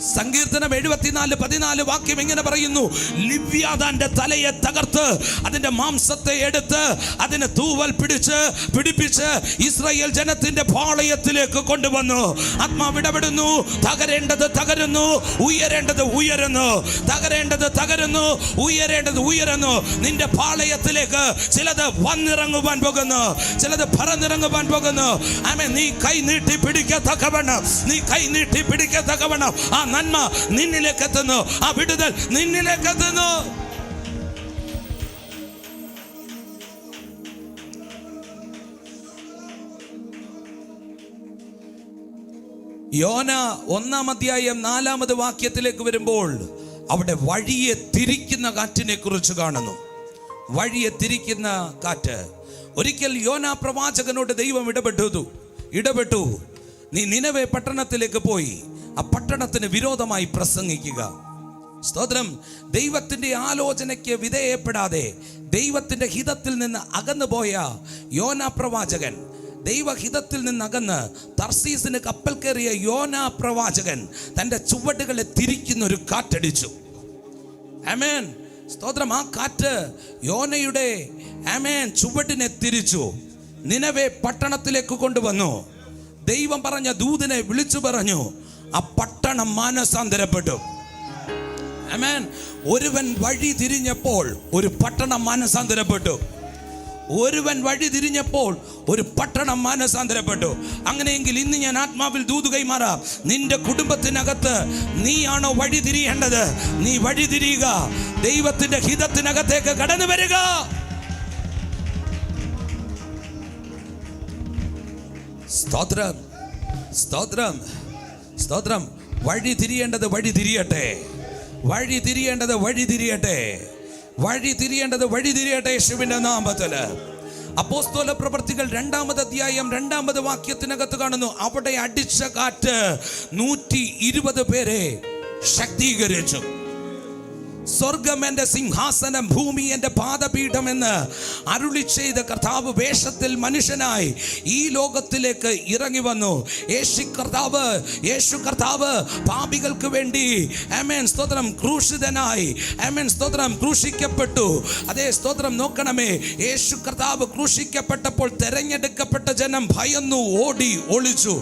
Speaker 1: സങ്കീർത്തനം 74:14 വാക്യം ഇങ്ങനെ പറയുന്നു, ലിവ്യാതാന്റെ തലയെ തകർത്ത് അതിന്റെ മാംസത്തെ എടുത്ത് അതിനെ തൂവൽ പിടിപ്പിച്ച് ഇസ്രായേൽ ജനത്തിന്റെ പാളയത്തിലേക്ക് കൊണ്ടുവന്നു. ആത്മാവ് ഇടപെടുന്നു. തകരേണ്ടത് തകരുന്നു, ഉയരേണ്ടത് ഉയരുന്നു. തകരേണ്ടത് തകരുന്നു, ഉയരേണ്ടത് ഉയരുന്നു. നിന്റെ പാളയത്തിലേക്ക് ചിലത് വന്നിറങ്ങുവാൻ പോകുന്നു, ചിലത് പറന്നിറങ്ങുവാൻ പോകുന്നു. ആമേൻ. നീ കൈ നീട്ടി പിടിക്കത്തക്കവണ്ണം, നീ കൈ നീട്ടി പിടിക്കത്തക്കവണ്ണം ആ നന്മ നിന്നിലേക്ക് എത്തുന്നു, ആ വിടുതൽ നിന്നിലേക്ക് എത്തുന്നു. യോന 1-ാം അധ്യായം 4-ാമത് വാക്യത്തിലേക്ക് വരുമ്പോൾ അവിടെ വഴിയെ തിരിക്കുന്ന കാറ്റിനെ കുറിച്ച് കാണുന്നു. വഴിയെ തിരിക്കുന്ന കാറ്റ്. ഒരിക്കൽ യോന പ്രവാചകനോട് ദൈവം ഇടപെട്ടു. നീ നിനവെ പട്ടണത്തിലേക്ക് പോയി ആ പട്ടണത്തിന് വിരോധമായി പ്രസംഗിക്കുക. സ്തോത്രം. ദൈവത്തിന്റെ ആലോചനയ്ക്ക് വിധേയപ്പെടാതെ ദൈവത്തിന്റെ ഹിതത്തിൽ നിന്ന് അകന്നുപോയ യോന പ്രവാചകൻ, ദൈവഹിതത്തിൽ നിന്നകന്ന് തർസീസിന് കപ്പൽ കയറിയ യോന പ്രവാചകൻ തൻ്റെ ചുവടുകളെ തിരിക്കുന്ന ഒരു കാറ്റടിച്ചു. ആമേൻ. സ്തോത്രം. ആ കാറ്റ് യോനയുടെ ചുവടിനെ തിരിച്ചു, നിനവെ പട്ടണത്തിലേക്ക് കൊണ്ടുവന്നു. ദൈവം പറഞ്ഞ ദൂതനെ വിളിച്ചു പറഞ്ഞു. ആ പട്ടണം മാനസാന്തരപ്പെട്ടു. ആമേൻ. ഒരുവൻ വഴി തിരിഞ്ഞപ്പോൾ ഒരു പട്ടണം മാനസാന്തരപ്പെട്ടു. ഒരുവൻ വഴി തിരിഞ്ഞപ്പോൾ ഒരു പട്ടണം മാനസാന്തരപ്പെട്ടു. അങ്ങനെയെങ്കിൽ ഇന്ന് ഞാൻ ആത്മാവിൽ ദൂത് കൈമാറാം. നിന്റെ കുടുംബത്തിനകത്ത് നീയാണോ വഴി തിരിയേണ്ടത്? നീ വഴി തിരിയുക. ദൈവത്തിന്റെ ഹിതത്തിനകത്തേക്ക് കടന്നു വരിക. സ്തോത്രം, സ്തോത്രം, സ്തോത്രം. വഴി തിരിയേണ്ടത് വഴി തിരിയട്ടെ, വഴി തിരിയേണ്ടത് വഴി തിരിയട്ടെ, വഴി തിരിയേണ്ടത് വഴി തിരിയട്ടെ യേശുവിന്റെ നാമത്തില്. അപ്പോസ്തല പ്രവർത്തികൾ 2-ാമത് അധ്യായം 2-ാമത് വാക്യത്തിനകത്ത് കാണുന്നു, അവിടെ അടിച്ച കാറ്റ് 120 പേരെ ശക്തീകരിച്ചു. സ്വർഗം എൻ്റെ സിംഹാസനം, ഭൂമി എൻ്റെ പാദപീഠം എന്ന് അരുളി ചെയ്ത കർത്താവ് വേഷത്തിൽ മനുഷ്യനായി ഈ ലോകത്തിലേക്ക് ഇറങ്ങി വന്നു. യേശു കർത്താവ് പാപികൾക്ക് വേണ്ടി ആമേൻ സ്തോത്രം ക്രൂശിതനായി, ആമേൻ സ്തോത്രം ക്രൂശിക്കപ്പെട്ടു. അതേ സ്തോത്രം. നോക്കണമേ, യേശു കർത്താവ് ക്രൂശിക്കപ്പെട്ടപ്പോൾ തെരഞ്ഞെടുക്കപ്പെട്ട ജനം ഭയന്നു ഓടി ഒളിച്ചു,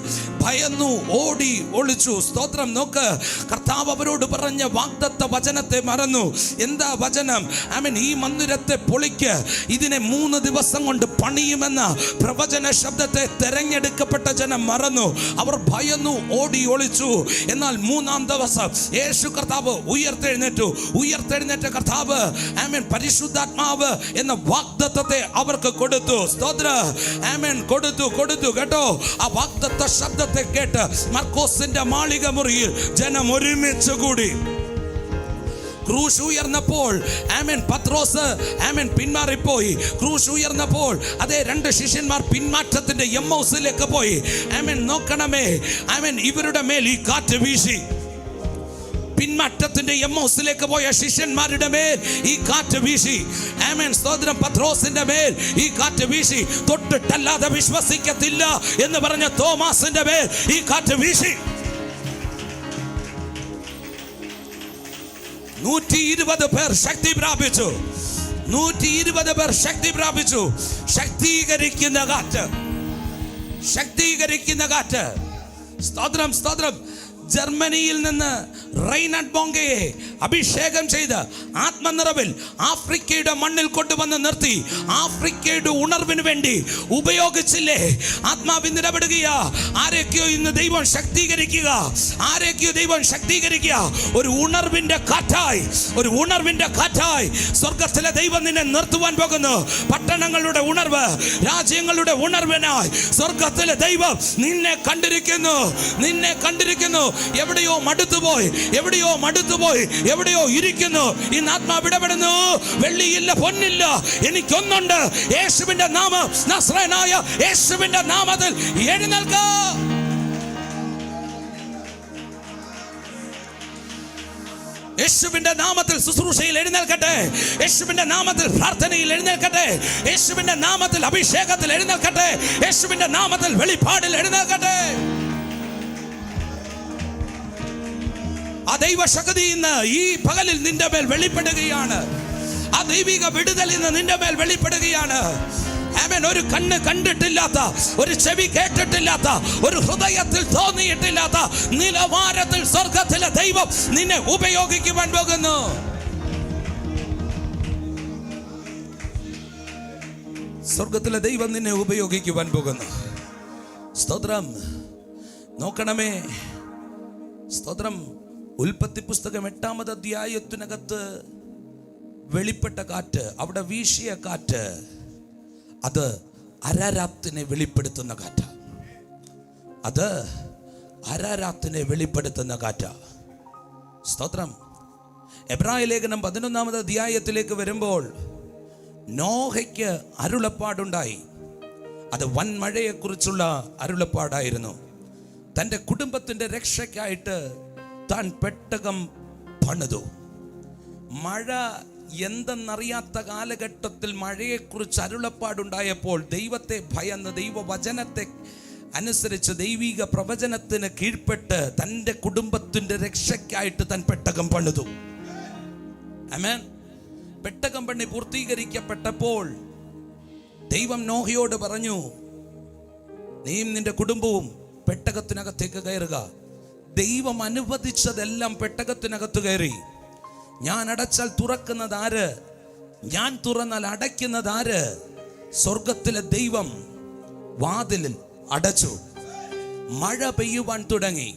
Speaker 1: ഭയന്നു ഓടി ഒളിച്ചു. സ്തോത്രം. നോക്ക്, കർത്താവ് അവരോട് പറഞ്ഞ വാഗ്ദത്ത വചനത്തെ മറന്നു. എന്താ വചനം? ആമേൻ. ഈ മന്ദിരത്തെ പൊളിക്ക്, ഇതിനെ 3 ദിവസം കൊണ്ട് പണിയുമെന്ന പ്രവചന ശബ്ദത്തെ തെരഞ്ഞെടുക്കപ്പെട്ട ജനം മറന്നു. അവർ ഭയന്നു ഓടി ഒളിച്ചു. എന്നാൽ 3-ാം ദിവസം യേശു കർത്താവ് ഉയർത്തെഴുന്നേറ്റ കർത്താവ് ആമേൻ പരിശുദ്ധാത്മാവ് എന്ന വാഗ്ദത്തത്തെ അവർക്ക് കൊടുത്തു. സ്തോത്ര. ആമേൻ. കൊടുത്തു കേട്ടോ. ആ വാഗ്ദത്ത ശബ്ദത്തെ കേട്ട് മർക്കോസിന്റെ മാളിക മുറിയിൽ ജനം ഒരുമിച്ച് കൂടി. ക്രൂശ് ഉയർന്നപ്പോൾ ആമേൻ പത്രോസ് ആമേൻ പിന്മാറിപ്പോയി. ക്രൂശ് ഉയർന്നപ്പോൾ അതേ 2 ശിഷ്യന്മാർ പിന്മാറ്റത്തിന്റെ എമ്മൗസിലേക്ക് പോയി. ആമേൻ. നോക്കണമേ, ആമേൻ ഇവരുടെ മേൽ ഈ കാറ്റ് വീശി. പിന്മാറ്റത്തിന്റെ എമ്മൗസിലേക്ക് പോയ ശിഷ്യന്മാരുടെ മേൽ ഈ കാറ്റ് വീശി. ആമേൻ സ്തോത്രം. പത്രോസിന്റെ മേൽ ഈ കാറ്റ് വീശി. തൊട്ടിട്ടല്ലാതെ വിശ്വസിക്കത്തില്ല എന്ന് പറഞ്ഞ തോമാസിന്റെ മേൽ ഈ കാറ്റ് വീശി. 120 പേർ ശക്തി പ്രാപിച്ചു. 120 പേർ ശക്തി പ്രാപിച്ചു. ശക്തീകരിക്കുന്ന കാറ്റ്, ശക്തീകരിക്കുന്ന കാറ്റ്. സ്തോത്രം, സ്തോത്രം. ജർമ്മനിയിൽ നിന്ന് റൈനാഡ് ബോങ്കയെ അഭിഷേകം ചെയ്ത് ആത്മനിറവിൽ ആഫ്രിക്കയുടെ മണ്ണിൽ കൊണ്ടുവന്ന് നിർത്തി ആഫ്രിക്കയുടെ ഉണർവിന് വേണ്ടി ഉപയോഗിച്ചില്ലേ? ആത്മാവിന് ഇടപെടുകയാ. ആരൊക്കെയോ ഇന്ന് ദൈവം ശക്തീകരിക്കുക, ആരൊക്കെയോ ദൈവം ശക്തീകരിക്കുക. ഒരു ഉണർവിന്റെ കാറ്റായി, ഒരു ഉണർവിന്റെ കാറ്റായി സ്വർഗത്തിലെ ദൈവം നിന്നെ നിർത്തുവാൻ പോകുന്നു. പട്ടണങ്ങളുടെ ഉണർവ്, രാജ്യങ്ങളുടെ ഉണർവിനായി സ്വർഗത്തിലെ ദൈവം നിന്നെ കണ്ടിരിക്കുന്നു, നിന്നെ കണ്ടിരിക്കുന്നു. എവിടെയോ മടുത്തുപോയി, എവിടെയോ ഇരിക്കുന്നു. ഇന്ന് ആത്മാവ് ഇടപെടുന്നു. വെള്ളിയില്ല, പൊന്നില്ല, എനിക്കൊന്നുണ്ട്. യേശുവിന്റെ നാമം, നസ്രയനായ യേശുവിന്റെ നാമത്തിൽ എഴുന്നേൽക്ക. യേശുവിന്റെ നാമത്തിൽ ശുശ്രൂഷയിൽ എഴുന്നേൽക്കട്ടെ. യേശുവിന്റെ നാമത്തിൽ പ്രാർത്ഥനയിൽ എഴുന്നേൽക്കട്ടെ. യേശുവിന്റെ നാമത്തിൽ അഭിഷേകത്തിൽ എഴുന്നേൽക്കട്ടെ. യേശുവിന്റെ നാമത്തിൽ വെളിപ്പാടിൽ എഴുന്നേൽക്കട്ടെ. ദൈവശക്തി ഇന്ന് ഈ പകലിൽ നിന്റെ മേൽ വെളിപ്പെടുകയാണ്. ആ ദൈവിക വിടുതൽ ഇന്ന് നിന്റെ മേൽ വെളിപ്പെടുകയാണ്. ആമേൻ. ഒരു കണ്ണ് കണ്ടിട്ടില്ലാത്ത, ഒരു ചെവി കേട്ടിട്ടില്ലാത്ത, ഒരു ഹൃദയത്തിൽ തോന്നിയിട്ടില്ലാത്ത നിലവാരത്തിൽ സ്വർഗത്തിലെ ദൈവം നിന്നെ ഉപയോഗിക്കുവാൻ പോകുന്നു. സ്വർഗത്തിലെ ദൈവം നിന്നെ ഉപയോഗിക്കുവാൻ പോകുന്നു. സ്തോത്രം. നോക്കണമേ, സ്തോത്രം. ഉൽപ്പത്തി പുസ്തകം 8-ാമത് അധ്യായത്തിനകത്ത് വെളിപ്പെട്ട കാറ്റ്, അവിടെ വീശിയ കാറ്റ്, അത് അരാരാത്തിനെ വെളിപ്പെടുത്തുന്ന കാറ്റ. അത് അരാരാത്തിനെ വെളിപ്പെടുത്തുന്ന കാറ്റ. സ്തോത്രം. എബ്രായ ലേഖനം 11-ാമത് അധ്യായത്തിലേക്ക് വരുമ്പോൾ നോഹയ്ക്ക് അരുളപ്പാടുണ്ടായി. അത് വൻമഴയെക്കുറിച്ചുള്ള അരുളപ്പാടായിരുന്നു. തൻ്റെ കുടുംബത്തിൻ്റെ രക്ഷയ്ക്കായിട്ട് താൻ പെട്ടകം പണിതു. മഴ എന്തെന്നറിയാത്ത കാലഘട്ടത്തിൽ മഴയെക്കുറിച്ച് അരുളപ്പാടുണ്ടായപ്പോൾ ദൈവത്തെ ഭയന്ന്, ദൈവവചനത്തെ അനുസരിച്ച്, ദൈവിക പ്രവചനത്തിന് കീഴ്പ്പെട്ട് തൻ്റെ കുടുംബത്തിൻ്റെ രക്ഷയ്ക്കായിട്ട് താൻ പെട്ടകം പണിതു. ആമേൻ. പെട്ടകം പണി പൂർത്തീകരിക്കപ്പെട്ടപ്പോൾ ദൈവം നോഹയോട് പറഞ്ഞു, നീയും നിന്റെ കുടുംബവും പെട്ടകത്തിനകത്തേക്ക് കയറുക. ദൈവം അനുവദിച്ചതെല്ലാം പെട്ടകത്തിനകത്ത് കയറി. ഞാൻ അടച്ചാൽ തുറക്കുന്നത് ആര്? ഞാൻ തുറന്നാൽ അടയ്ക്കുന്നത് ആര്? സ്വർഗത്തിലെ ദൈവം വാതിലിൽ അടച്ചു. മഴ പെയ്യുവാൻ തുടങ്ങി.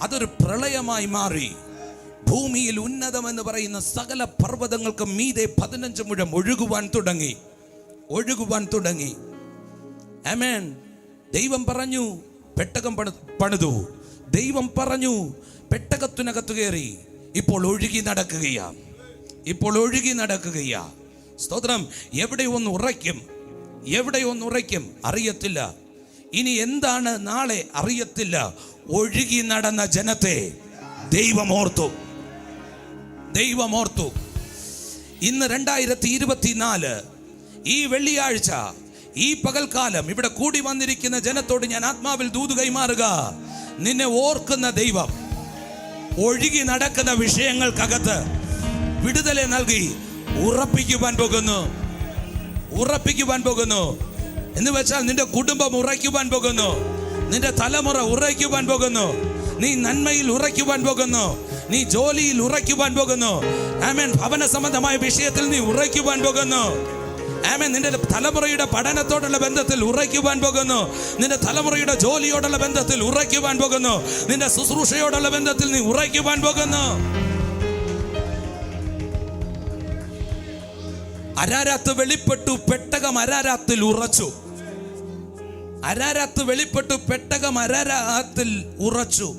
Speaker 1: അതൊരു പ്രളയമായി മാറി. ഭൂമിയിൽ ഉന്നതമെന്ന് പറയുന്ന സകല പർവ്വതങ്ങൾക്ക് മീതെ 15 മുഴം ഒഴുകുവാൻ തുടങ്ങി. ആമേൻ. ദൈവം പറഞ്ഞു പെട്ടകം പണിതു. ദൈവം പറഞ്ഞു പെട്ടകത്തിനകത്ത് കയറി. ഇപ്പോൾ ഒഴുകി നടക്കുകയാ. സ്തോത്രം. എവിടെ ഒന്ന് ഉറയ്ക്കും അറിയത്തില്ല. ഇനി എന്താണ് നാളെ അറിയത്തില്ല. ഒഴുകി നടന്ന ജനത്തെ ദൈവം ഓർത്തു. ഇന്ന് 2024 ഈ വെള്ളിയാഴ്ച, ഈ പകൽക്കാലം ഇവിടെ കൂടി വന്നിരിക്കുന്ന ജനത്തോട് ഞാൻ ആത്മാവിൽ ദൂത് കൈമാറുക. നിന്നെ ഓർക്കുന്ന ദൈവം ഒഴുകി നടക്കുന്ന വിഷയങ്ങൾക്കകത്ത് വിടുതലെ നൽകി ഉറപ്പിക്കുവാൻ പോകുന്നു. എന്ന് വെച്ചാൽ നിന്റെ കുടുംബം ഉറയ്ക്കുവാൻ പോകുന്നു. നിന്റെ തലമുറ ഉറയ്ക്കുവാൻ പോകുന്നു. നീ നന്മയിൽ ഉറയ്ക്കുവാൻ പോകുന്നു. നീ ജോലിയിൽ ഉറയ്ക്കുവാൻ പോകുന്നു. ആമേൻ. ഭവന സംബന്ധമായ വിഷയത്തിൽ നീ ഉറയ്ക്കുവാൻ പോകുന്നു. ആമേൻ. നിന്റെ തലമുറയുടെ പഠനത്തോടുള്ള ബന്ധത്തിൽ ഉറയ്ക്കുവാൻ പോകുന്നു. നിന്റെ തലമുറയുടെ ജോലിയോടുള്ള ബന്ധത്തിൽ ഉറയ്ക്കുവാൻ പോകുന്നു. നിന്റെ ശുശ്രൂഷയോടുള്ള ബന്ധത്തിൽ നീ ഉറയ്ക്കുവാൻ പോകുന്നു. അരാരാത്ത് വെളിപ്പെട്ടു, പെട്ടകം അരാരാത്തിൽ ഉറച്ചു. പെട്ടകം അരാരാത്തിൽ ഉറച്ചു.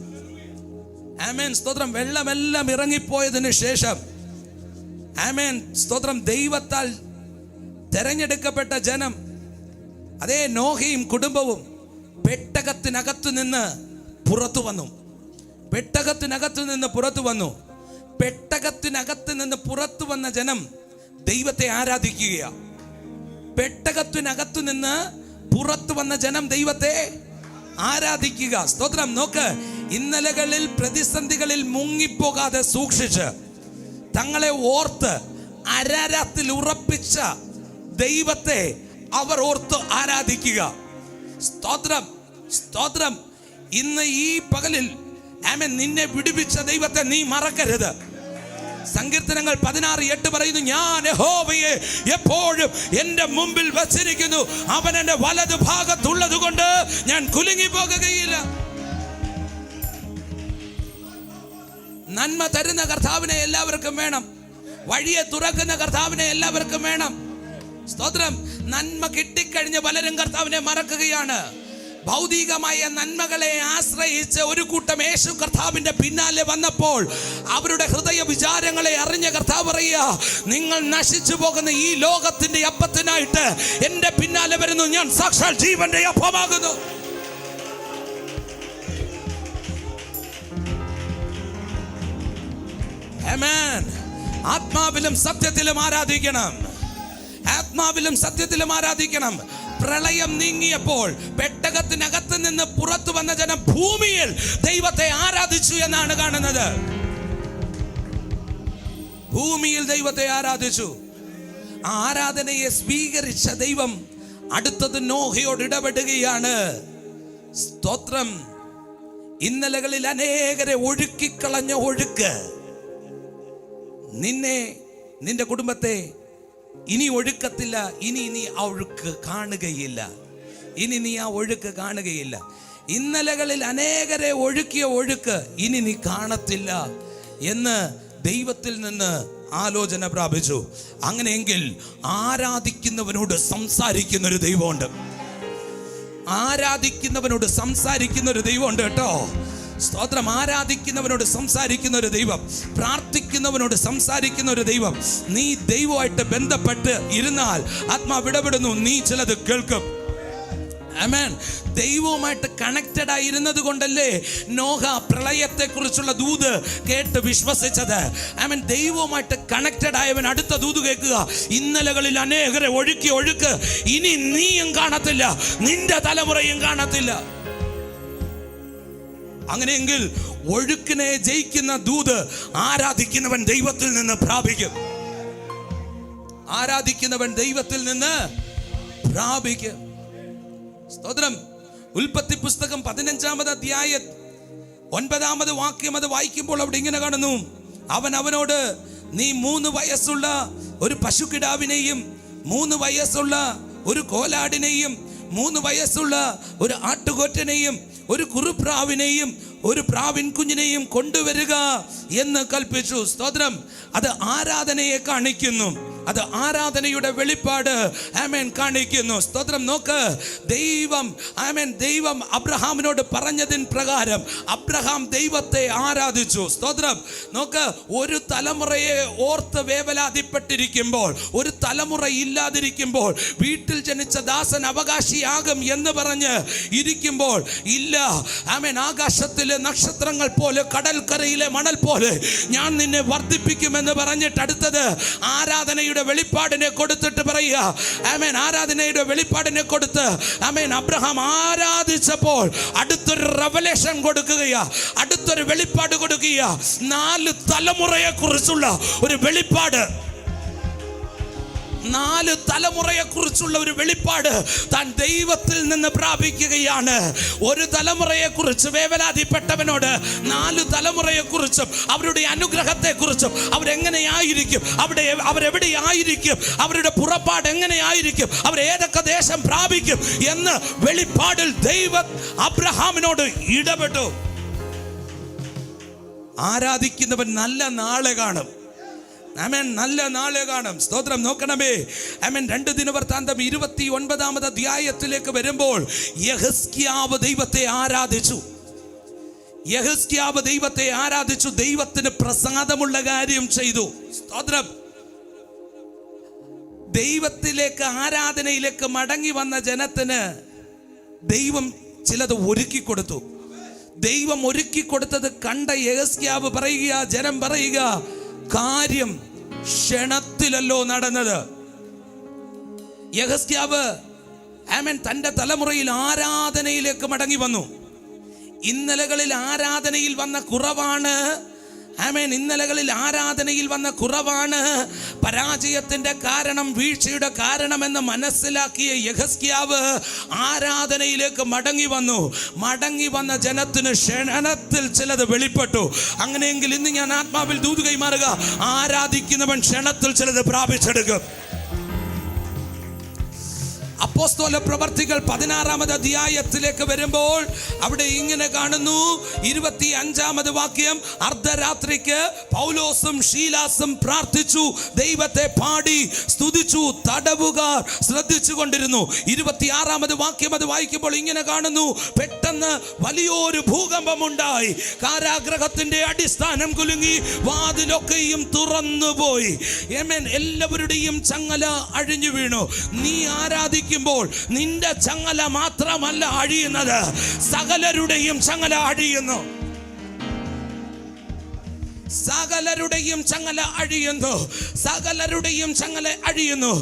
Speaker 1: ആമേൻ. സ്തോത്രം. വെള്ളമെല്ലാം ഇറങ്ങിപ്പോയതിനു ശേഷം, ആമേൻ, സ്തോത്രം, ദൈവത്താൽ തെരഞ്ഞെടുക്കപ്പെട്ട ജനം, അതേ നോഹയും കുടുംബവും പെട്ടകത്തിനകത്തു നിന്ന് പുറത്തു വന്നു. പെട്ടകത്തിനകത്തു നിന്ന് പുറത്തു വന്ന ജനം ദൈവത്തെ ആരാധിക്കുകയാണ്. പെട്ടകത്തിനകത്തു നിന്ന് പുറത്തു വന്ന ജനം ദൈവത്തെ ആരാധിക്കുക. സ്തോത്രം. നോക്ക്, ഇന്നലകളിൽ പ്രതിസന്ധികളിൽ മുങ്ങിപ്പോകാതെ സൂക്ഷിച്ച് തങ്ങളെ ഓർത്ത് അരാരാത്തിൽ ഉറപ്പിച്ച ദൈവത്തെ അവർ ഓർത്ത് ആരാധിക്കുക. സ്തോത്രം. ഇന്ന് ഈ പകലിൽ ആമേൻ, നിന്നെ വിടുവിച്ച ദൈവത്തെ നീ മറക്കരുത്. സങ്കീർത്തനങ്ങൾ 16:8 പറയുന്നു, ഞാൻ യഹോവയെ എപ്പോഴും എന്റെ മുമ്പിൽ വച്ചിരിക്കുന്നു. അവൻ എന്റെ വലതു ഭാഗത്തുള്ളത് കൊണ്ട് ഞാൻ കുലുങ്ങി പോകുകയില്ല. നന്മ തരുന്ന കർത്താവിനെ എല്ലാവർക്കും വേണം. വഴിയെ തുറക്കുന്ന കർത്താവിനെ എല്ലാവർക്കും വേണം. സ്തോത്രം. നന്മ കിട്ടിക്കഴിഞ്ഞ് പലരും കർത്താവിനെ മറക്കുകയാണ്. ഭൗതികമായ നന്മകളെ ആശ്രയിച്ച് ഒരു കൂട്ടം യേശു കർത്താവിന്റെ പിന്നാലെ വന്നപ്പോൾ അവരുടെ ഹൃദയ വിചാരങ്ങളെ അറിഞ്ഞ കർത്താവ് പറയുക, നിങ്ങൾ നശിച്ചു പോകുന്ന ഈ ലോകത്തിന്റെ അപ്പത്തിനായിട്ട് എന്റെ പിന്നാലെ വരുന്നു. ഞാൻ സാക്ഷാൽ ജീവന്റെ അപ്പമാകുന്നു. ആമേൻ. ആത്മാവിലും സത്യത്തിലും ആരാധിക്കണം. പ്രളയം നീങ്ങിയപ്പോൾ പെട്ടകത്തിനകത്ത് നിന്ന് പുറത്തു വന്ന ജനം ഭൂമിയിൽ ദൈവത്തെ ആരാധിച്ചു എന്നാണ് കാണുന്നത്. ഭൂമിയിൽ ദൈവത്തെ ആരാധിച്ചു. ആ ആരാധനയെ സ്വീകരിച്ച ദൈവം അടുത്തത് നോഹയോട് ഇടപെടുകയാണ്. സ്തോത്രം. ഇന്നലകളിൽ അനേകരെ ഒഴുക്കിക്കളഞ്ഞ ഒഴുക്ക് നിന്നെ, നിന്റെ കുടുംബത്തെ ഇനി ഒഴുക്കത്തില്ല. ഇനി നീ ആ ഒഴുക്ക് കാണുകയില്ല. ഇനി നീ ആ ഒഴുക്ക് കാണുകയില്ല. ഇന്നലകളിൽ അനേകരെ ഒഴുക്കിയ ഒഴുക്ക് ഇനി നീ കാണത്തില്ല എന്ന് ദൈവത്തിൽ നിന്ന് ആലോചന പ്രാപിച്ചു. അങ്ങനെയെങ്കിൽ ആരാധിക്കുന്നവനോട് സംസാരിക്കുന്ന ഒരു ദൈവമുണ്ട്. ആരാധിക്കുന്നവനോട് സംസാരിക്കുന്ന ഒരു ദൈവമുണ്ട് കേട്ടോ. സ്തോത്രം. ആരാധിക്കുന്നവനോട് സംസാരിക്കുന്ന ഒരു ദൈവം, പ്രാർത്ഥിക്കുന്നവനോട് സംസാരിക്കുന്ന ഒരു ദൈവം. നീ ദൈവമായിട്ട് ബന്ധപ്പെട്ട് ഇരുന്നാൽ ആത്മാവ് ഇടപെടുന്നു. നീ ചിലത് കേൾക്കും. ആമേൻ. ദൈവവുമായിട്ട് കണക്റ്റഡ് ആയിരുന്നത് കൊണ്ടല്ലേ നോഹ പ്രളയത്തെ കുറിച്ചുള്ള ദൂത് കേട്ട് വിശ്വസിച്ചത്. ആമേൻ. ദൈവവുമായിട്ട് കണക്റ്റഡ് ആയവൻ അടുത്ത ദൂത് കേൾക്കുക. ഇന്നലകളിൽ അനേകരെ ഒഴുക്കി ഒഴുക്ക് ഇനി നീയും കാണത്തില്ല, നിന്റെ തലമുറയും കാണത്തില്ല. അങ്ങനെയെങ്കിൽ ഒഴുക്കിനെ ജയിക്കുന്ന ദൂത് ആരാധിക്കുന്നവൻ ദൈവത്തിൽ നിന്ന് പ്രാപിക്കും. ആരാധിക്കുന്നവൻ ദൈവത്തിൽ നിന്ന് പ്രാപിക്കും. സ്തോത്രം. ഉൽപ്പത്തി പുസ്തകം 15-ാമത് അധ്യായം 9-ാമത് വാക്യം അത് വായിക്കുമ്പോൾ അവിടെ ഇങ്ങനെ കാണുന്നു. അവൻ അവനോട്, നീ 3 വയസ്സുള്ള ഒരു പശുക്കിടാവിനെയും 3 വയസ്സുള്ള ഒരു കോലാടിനെയും 3 വയസ്സുള്ള ഒരു ആട്ടുകൊറ്റനെയും ഒരു കുറുപ്രാവിനെയും ഒരു പ്രാവിൻ കുഞ്ഞിനെയും കൊണ്ടുവരിക എന്ന് കൽപ്പിച്ചു. സ്തോത്രം. അത് ആരാധനയെ കാണിക്കുന്നു. അത് ആരാധനയുടെ വെളിപ്പാട് ആമേൻ കാണിക്കുന്നു. സ്തോത്രം. നോക്ക്, ദൈവം ആമേൻ ദൈവം അബ്രഹാമിനോട് പറഞ്ഞതിന് പ്രകാരം അബ്രഹാം ദൈവത്തെ ആരാധിച്ചു. സ്തോത്രം. നോക്ക്, ഒരു തലമുറയെ ഓർത്ത് വേവലാതിപ്പെട്ടിരിക്കുമ്പോൾ, ഒരു തലമുറ ഇല്ലാതിരിക്കുമ്പോൾ, വീട്ടിൽ ജനിച്ച ദാസൻ അവകാശിയാകും എന്ന് പറഞ്ഞ് ഇരിക്കുമ്പോൾ, ഇല്ല ആമേൻ, ആകാശത്തിലെ നക്ഷത്രങ്ങൾ പോലെ കടൽക്കരയിലെ മണൽ പോലെ ഞാൻ നിന്നെ വർദ്ധിപ്പിക്കുമെന്ന് പറഞ്ഞിട്ട് അടുത്തത് ആരാധനയുടെ വെളിപ്പാടിനെ കൊടുത്തിട്ട് പറയുക. ആമേൻ. ആരാധനയുടെ വെളിപ്പാടിനെ കൊടുത്ത് ആമേൻ അബ്രഹാം ആരാധിച്ചപ്പോൾ അടുത്തൊരു റെവലേഷൻ കൊടുക്കുകയാ, അടുത്തൊരു വെളിപ്പാട് കൊടുക്കുക. 4 തലമുറയെ കുറിച്ചുള്ള ഒരു വെളിപ്പാട്, 4 തലമുറയെ കുറിച്ചുള്ള ഒരു വെളിപ്പാട് താൻ ദൈവത്തിൽ നിന്ന് പ്രാപിക്കുകയാണ്. ഒരു തലമുറയെ കുറിച്ച് വേവലാതിപ്പെട്ടവനോട് 4 തലമുറയെ കുറിച്ചും അവരുടെ അനുഗ്രഹത്തെ കുറിച്ചും അവരെങ്ങനെയായിരിക്കും, അവരെവിടെയായിരിക്കും, അവരുടെ പുറപ്പാട് എങ്ങനെയായിരിക്കും, അവരേതൊക്കെ ദേശം പ്രാപിക്കും എന്ന് വെളിപ്പാടിൽ ദൈവം അബ്രഹാമിനോട് ഇടപെട്ടു. ആരാധിക്കുന്നവൻ നല്ല നാളെ കാണും. ആമേൻ. നല്ല നാളെ കാണും. സ്തോത്രം. നോക്കണമേ. ആമേൻ. 2 ദിനവൃത്താന്തം 29-ാമത് അധ്യായത്തിലേക്ക് വരുമ്പോൾ യെഹിസ്കിയാവ് ദൈവത്തെ ആരാധിച്ചു. യെഹിസ്കിയാവ് ദൈവത്തെ ആരാധിച്ചു. ദൈവത്തിന് പ്രസാദമുള്ള കാര്യം ചെയ്തു. സ്തോത്രം. ദൈവത്തിലേക്ക്, ആരാധനയിലേക്ക് മടങ്ങി വന്ന ജനത്തിന് ദൈവം ചിലത് ഒരുക്കി കൊടുത്തു. ദൈവം ഒരുക്കി കൊടുത്തത് കണ്ട യെഹിസ്കിയാവ് പറയുക, ജനം പറയുക, കാര്യം ക്ഷണത്തിലല്ലോ നടന്നത്. യെഹിസ്കിയാവ് ആമേൻ തന്റെ തലമുറയിൽ ആരാധനയിലേക്ക് മടങ്ങി വന്നു. ഇന്നലകളിൽ ആരാധനയിൽ വന്ന കുറവാണ്. ആമേൻ. ഇന്നലകളിൽ ആരാധനയിൽ വന്ന കുറവാണ് പരാജയത്തിന്റെ കാരണം, വീഴ്ചയുടെ കാരണമെന്ന് മനസ്സിലാക്കിയ യെഹിസ്കിയാവ് ആരാധനയിലേക്ക് മടങ്ങി വന്നു. മടങ്ങി വന്ന ജനത്തിന് ക്ഷണത്തിൽ ചിലത് വെളിപ്പെട്ടു. അങ്ങനെയെങ്കിൽ ഇന്ന് ഞാൻ ആത്മാവിൽ ദൂത് കൈമാറുക, ആരാധിക്കുന്നവൻ ക്ഷണത്തിൽ ചിലത് പ്രാപിച്ചെടുക്കും. അപ്പോസ്തല പ്രവർത്തികൾ 16-ാമത് അധ്യായത്തിലേക്ക് വരുമ്പോൾ അവിടെ ഇങ്ങനെ കാണുന്നു. 25-ാമത് വാക്യം. അർദ്ധരാത്രിക്ക് പൗലോസും ശീലാസും പ്രാർത്ഥിച്ചു, ദൈവത്തെ പാടി സ്തുതിച്ചു, തടവുകാർ ശ്രദ്ധിച്ചു കൊണ്ടിരുന്നു. 26-ാമത് വാക്യം അത് വായിക്കുമ്പോൾ ഇങ്ങനെ കാണുന്നു. പെട്ടെന്ന് വലിയൊരു ഭൂകമ്പമുണ്ടായി, കാരാഗ്രഹത്തിന്റെ അടിസ്ഥാനം കുലുങ്ങി, വാതിലൊക്കെയും തുറന്നുപോയി. എല്ലാവരുടെയും ചങ്ങല അഴിഞ്ഞു വീണു. നീ ആരാധിക്കുമ്പോൾ നിന്റെ ചങ്ങല മാത്രമല്ല അഴിയുന്നത്, സകലരുടെയും ചങ്ങല അഴിയുന്നു. സകലരുടെയും ചങ്ങല അഴിയുന്നു. സകലരുടെയും ചങ്ങല അഴിയുന്നു.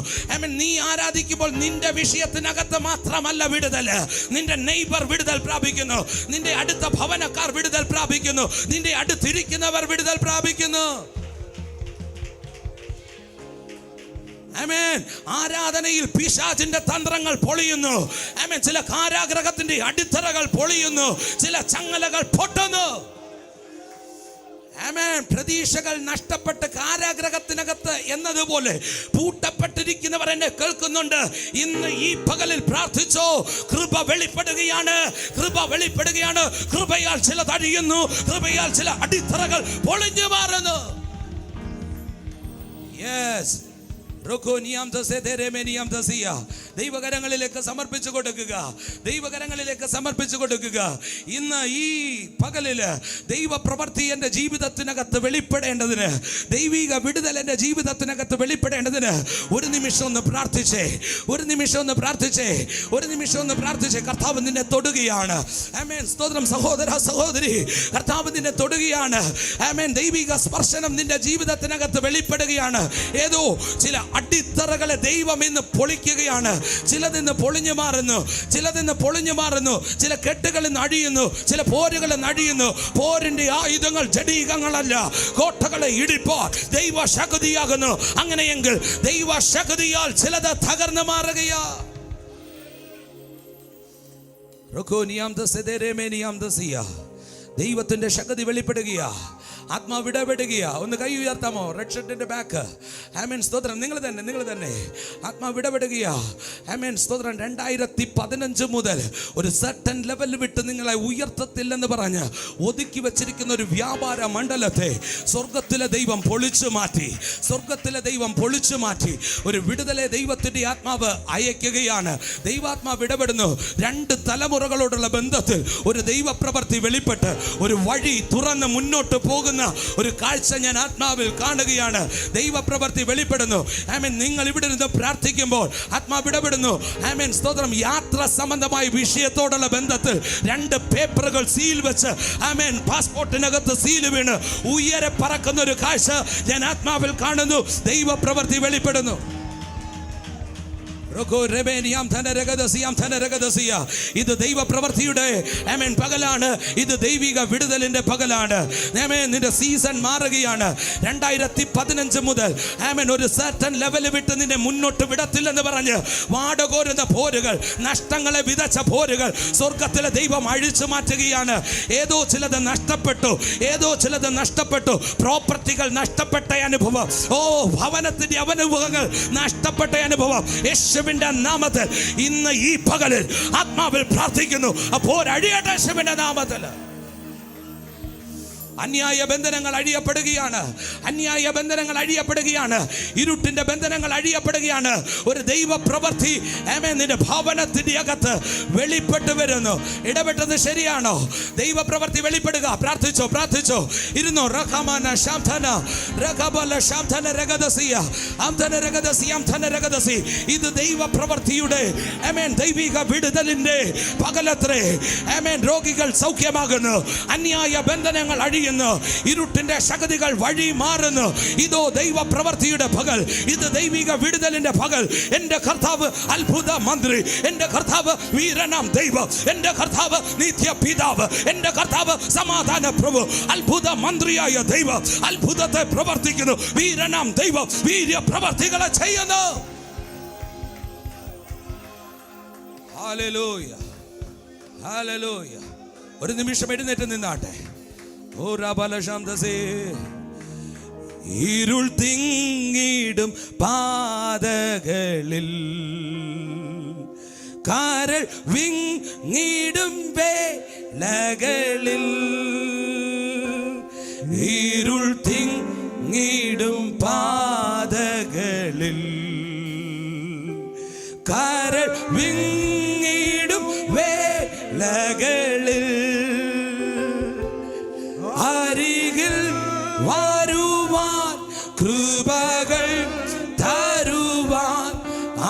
Speaker 1: നീ ആരാധിക്കുമ്പോൾ നിന്റെ വിഷയത്തിനകത്ത് മാത്രമല്ല വിടുതൽ, നിന്റെ നെയ്ബർ വിടുതൽ പ്രാപിക്കുന്നു, നിന്റെ അടുത്ത ഭവനക്കാർ വിടുതൽ പ്രാപിക്കുന്നു, നിന്റെ അടുത്തിരിക്കുന്നവർ വിടുതൽ പ്രാപിക്കുന്നു. ആമേൻ. ആരാധനയിൽ പിശാചിന്റെ തന്ത്രങ്ങൾ പൊളിയുന്നു. ആമേൻ. ചില കാരാഗ്രഹത്തിന്റെ അടിത്തറകൾ പൊളിയുന്നു. ചില ചങ്ങലകൾ പൊട്ടുന്നു. ആമേൻ. പ്രതീക്ഷകൾ നഷ്ടപ്പെട്ട് കാരാഗ്രഹത്തിനകത്ത് എന്നതുപോലെ പൂട്ടപ്പെട്ടിരിക്കുന്നവർ എന്നെ കേൾക്കുന്നുണ്ട്. ഇന്ന് ഈ പകലിൽ പ്രാർത്ഥിച്ചോ. കൃപ വെളിപ്പെടുകയാണ്. കൃപ വെളിപ്പെടുകയാണ്. കൃപയാൽ ചില തടിയുന്നു. കൃപയാൽ ചില അടിത്തറകൾ പൊളിഞ്ഞു മാറുന്നു. യെസ്. ദൈവകരങ്ങളിലേക്ക് സമർപ്പിച്ചു കൊടുക്കുക. ദൈവകരങ്ങളിലേക്ക് സമർപ്പിച്ചു കൊടുക്കുക. ഇന്ന് ഈ പകലില് ദൈവപ്രവൃത്തി എൻ്റെ ജീവിതത്തിനകത്ത് വെളിപ്പെടേണ്ടതിന്, ദൈവിക വിടുതൽ എൻ്റെ ജീവിതത്തിനകത്ത് വെളിപ്പെടേണ്ടതിന് ഒരു നിമിഷം ഒന്ന് പ്രാർത്ഥിച്ചേ. ഒരു നിമിഷം ഒന്ന് പ്രാർത്ഥിച്ചേ. ഒരു നിമിഷം ഒന്ന് പ്രാർത്ഥിച്ചേ. കർത്താവ് നിന്നെ തൊടുകയാണ്. ആമേൻ. സ്തോത്രം സഹോദര സഹോദരി. കർത്താവ് നിന്നെ തൊടുകയാണ്. ആമേൻ. ദൈവിക സ്പർശനം നിന്റെ ജീവിതത്തിനകത്ത് വെളിപ്പെടുകയാണ്. ഏതോ ചില അടിത്തറകളെ ദൈവം ഇന്ന് പൊളിക്കുകയാണ്. ചിലതിന്ന് പൊളിഞ്ഞു മാറുന്നു. ചിലതിന്ന് പൊളിഞ്ഞു മാറുന്നു. ചില കെട്ടുകളിൽ നിന്ന് അഴിയുന്നു. ചില പോരുകളിൽ നിന്ന് അഴിയുന്നു. പോരിന്റെ ആയുധങ്ങൾ ജഡീകങ്ങളല്ല, കോട്ടകളെ ഇടിപ്പോൾ ദൈവശക്തിയാകുന്നു. അങ്ങനെയെങ്കിൽ ദൈവശക്തിയാൽ ചിലത് തകർന്നു മാറുകയാ. ദൈവത്തിന്റെ ശക്തി വെളിപ്പെടുകയാ. ആത്മാവ് ഇടപെടുകയാ. ഒന്ന് കൈ ഉയർത്താമോ? റെഡ് ഷർട്ടിന്റെ ബാക്ക്. ആമേൻ. സ്തോത്രം. നിങ്ങൾ തന്നെ ആത്മാവ് ഇടപെടുകയാ. ആമേൻ. സ്തോത്രം. 2015 മുതൽ ഒരു സർട്ടൻ ലെവൽ വിട്ട് നിങ്ങളെ ഉയർത്തത്തില്ലെന്ന് പറഞ്ഞ് ഒതുക്കി വെച്ചിരിക്കുന്ന ഒരു വ്യാപാര മണ്ഡലത്തെ സ്വർഗത്തിലെ ദൈവം പൊളിച്ചു മാറ്റി. സ്വർഗത്തിലെ ദൈവം പൊളിച്ചു മാറ്റി. ഒരു വിടുതലെ ദൈവത്തിന്റെ ആത്മാവ് അയക്കുകയാണ്. ദൈവാത്മാവ് ഇടപെടുന്നു. 2 തലമുറകളോടുള്ള ബന്ധത്തിൽ ഒരു ദൈവപ്രവൃത്തി വെളിപ്പെട്ട് ഒരു വഴി തുറന്ന് മുന്നോട്ട് പോകുന്ന ഒരു കാഴ്ച ഞാൻ ആത്മാവിൽ കാണുകയാണ്. ദൈവപ്രവൃത്തി വെളിപ്പെടുന്നു. ആമേൻ. നിങ്ങൾ ഇവിടെ നിന്ന് പ്രാർത്ഥിക്കുമ്പോൾ ആത്മാവ് ഇടപെടുന്നു. ആമേൻ. സ്തോത്രം. യാത്ര സംബന്ധമായ വിഷയത്തോടുള്ള ബന്ധത്തിൽ 2 പേപ്പറുകൾ സീൽ വെച്ച്, ആമേൻ, പാസ്പോർട്ടിനകത്ത് സീൽ വീണ് ഉയരെ പറക്കുന്ന ഒരു കാഴ്ച ഞാൻ ആത്മാവിൽ കാണുന്നു. ദൈവപ്രവൃത്തി വെളിപ്പെടുന്നു. ഇത് ദൈവപ്രവൃത്തിയുടെ ആമേൻ പകലാണ്. ഇത് ദൈവിക വിടുതലിന്റെ പകലാണ്. ആമേൻ. നിന്റെ സീസൺ മാറുകയാണ്. 2015 മുതൽ ആമേൻ ഒരു സർട്ടൻ ലെവൽ വിട്ട് നിന്നെ മുന്നോട്ട് വിടത്തില്ലെന്ന് പറഞ്ഞ് വാടകോരുന്ന പോരുകൾ, നഷ്ടങ്ങളെ വിതച്ച പോരുകൾ സ്വർഗത്തിലെ ദൈവം അഴിച്ചു മാറ്റുകയാണ്. ഏതോ ചിലത് നഷ്ടപ്പെട്ടു. ഏതോ ചിലത് നഷ്ടപ്പെട്ടു. പ്രോപ്പർട്ടികൾ നഷ്ടപ്പെട്ട അനുഭവം. ഓ, ഭവനത്തിന്റെ അനുഭവങ്ങൾ നഷ്ടപ്പെട്ട അനുഭവം യേശുവിന്റെ നാമത്തിൽ ഇന്ന് ഈ പകലിൽ ആത്മാവിൽ പ്രാർത്ഥിക്കുന്നു. അപ്പോൾ അഴിയട്ടെ യേശുവിന്റെ നാമത്തിൽ. അന്യായ ബന്ധനങ്ങൾ അഴിയപ്പെടുകയാണ്. അന്യായ ബന്ധനങ്ങൾ അഴിയപ്പെടുകയാണ്. ഇരുട്ടിന്റെ ബന്ധനങ്ങൾ അഴിയപ്പെടുകയാണ്. ഒരു ദൈവ പ്രവൃത്തി ആമേൻ നിന്റെ ഭവനത്തിന്റെ അകത്ത് വെളിപ്പെട്ട് വരുന്നു. ഇടപെട്ടത് ശരിയാണോ? ദൈവ പ്രവൃത്തി വെളിപ്പെടുക. പ്രാർത്ഥിച്ചോ, പ്രാർത്ഥിച്ചോ. ഇരുന്നോ. റഖമാന ശാംതന റഖബല ശാംതന രഗദസിയ അംതന രഗദസി അംതന രഗദസി. ഇത് ദൈവ പ്രവൃത്തിയുടെ ആമേൻ ദൈവിക വിടുതലിന്റെ പകലത്രേ. ആമേൻ. രോഗികൾ സൗഖ്യമാകുന്നു. അന്യായ ബന്ധനങ്ങൾ അഴിയുന്നു. ഇരുട്ടിന്റെ ശക്തികൾ വഴി മാറുന്നു. ഇതോ ദൈവ പ്രവൃത്തിയുടെ പകൽ. ഇത് ദൈവിക വിടുതലിന്റെ പകൽ. എന്റെ കർത്താവ് അത്ഭുത മന്ത്രി. എന്റെ കർത്താവ് വീരനാം ദൈവം. എന്റെ കർത്താവ് നിത്യ പിതാവ്. എന്റെ കർത്താവ് സമാധാന പ്രഭു. അത്ഭുത മന്ത്രിയായ ദൈവം അത്ഭുതത്തെ പ്രവർത്തിക്കുന്നു. വീരനാം ദൈവം വീര്യ പ്രവർത്തികളെ ചെയ്യുന്നു. Hallelujah, hallelujah. ഒരു നിമിഷം എഴുന്നേറ്റ് നിന്നാട്ടെ. ഇരുൾ തിങ്ങിടും പാതകളിൽ കാരൽ വിങ്ങിടും വേളകളിൽ ഇരുൾ തിങ്ങിടും പാതകളിൽ കാരൽ വിങ്ങിടും വേളകളിൽ അരികിൽ വരുവാൻ കൃപകൾ തരുവാൻ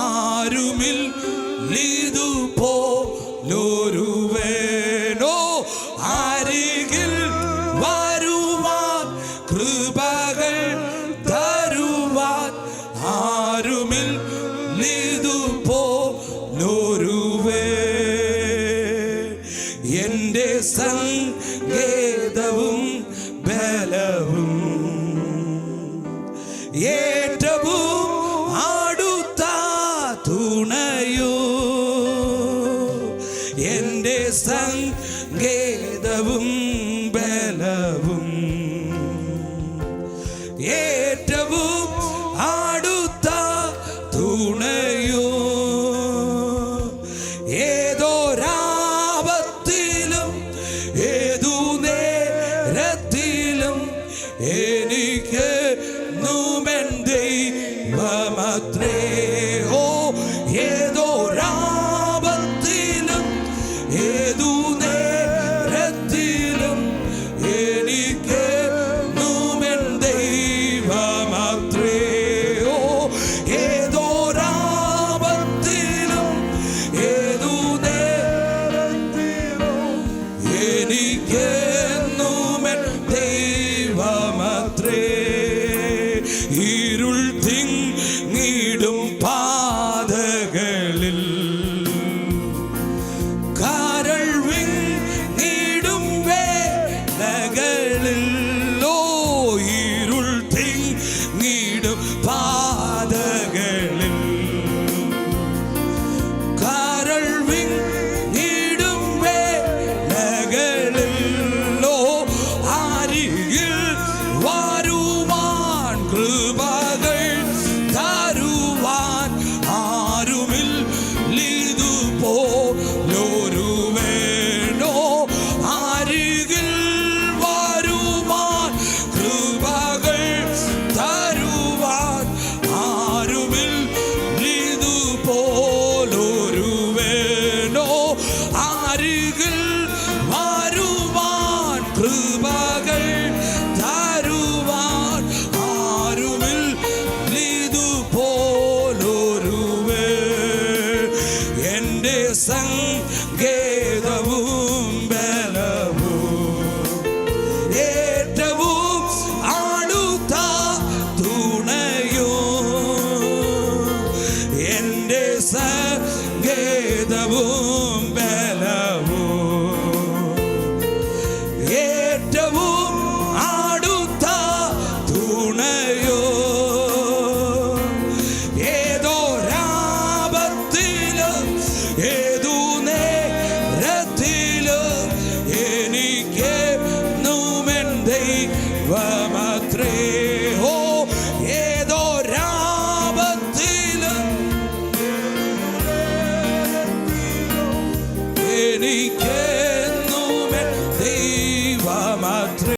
Speaker 1: ആരുമില്ലിതുപോലൊരുവനോ. അരികിൽ വരുവാൻ കൃപകൾ തരുവാൻ ആരുമില്ലിതുപോലൊരുവൻ. എൻ്റെ സങ്കേതവും ബലവും ഏറ്റവും ആടു എനിക്ക് നുമെൻ ദൈവമത്രേ. ഓ ഏതോരാപത്തിലും ഏതു നേരത്തിലും എനിക്ക് നുമെൻ ദൈവമത്രേ. ഓ ഏതോരാപത്തിലും ഏതു നേരത്തിലും എനിക്ക് നുമെൻ ദൈവമത്രേ. ഇരുൾ തിങ്ങിടും പാതകളിൽ കരൾ വിങ്ങിടും വേളകളിൽ ഓ ഇരുൾ തിങ്ങിടും പാതകളിൽ കരൾ വിങ്ങിടും വേളകളിൽ ഓ അരികിൽ വരുവാൻ കൃപകൾ തരുവാൻ ആരുമില്ലിതുപോലൊരുവനോ. അരികിൽ വരുവാൻ കൃപകൾ തരുവാൻ ആരുമില്ലിതുപോലൊരുവനോ. അരികിൽ വരുവാൻ കൃപകൾ തരുവാൻ ആരുമില്ലിതുപോലൊരുവൻ. എൻ്റെ സങ്കേതവും ബലവും ഏറ്റവും അടുത്ത തുണയും. എൻ്റെ സങ്കേതവും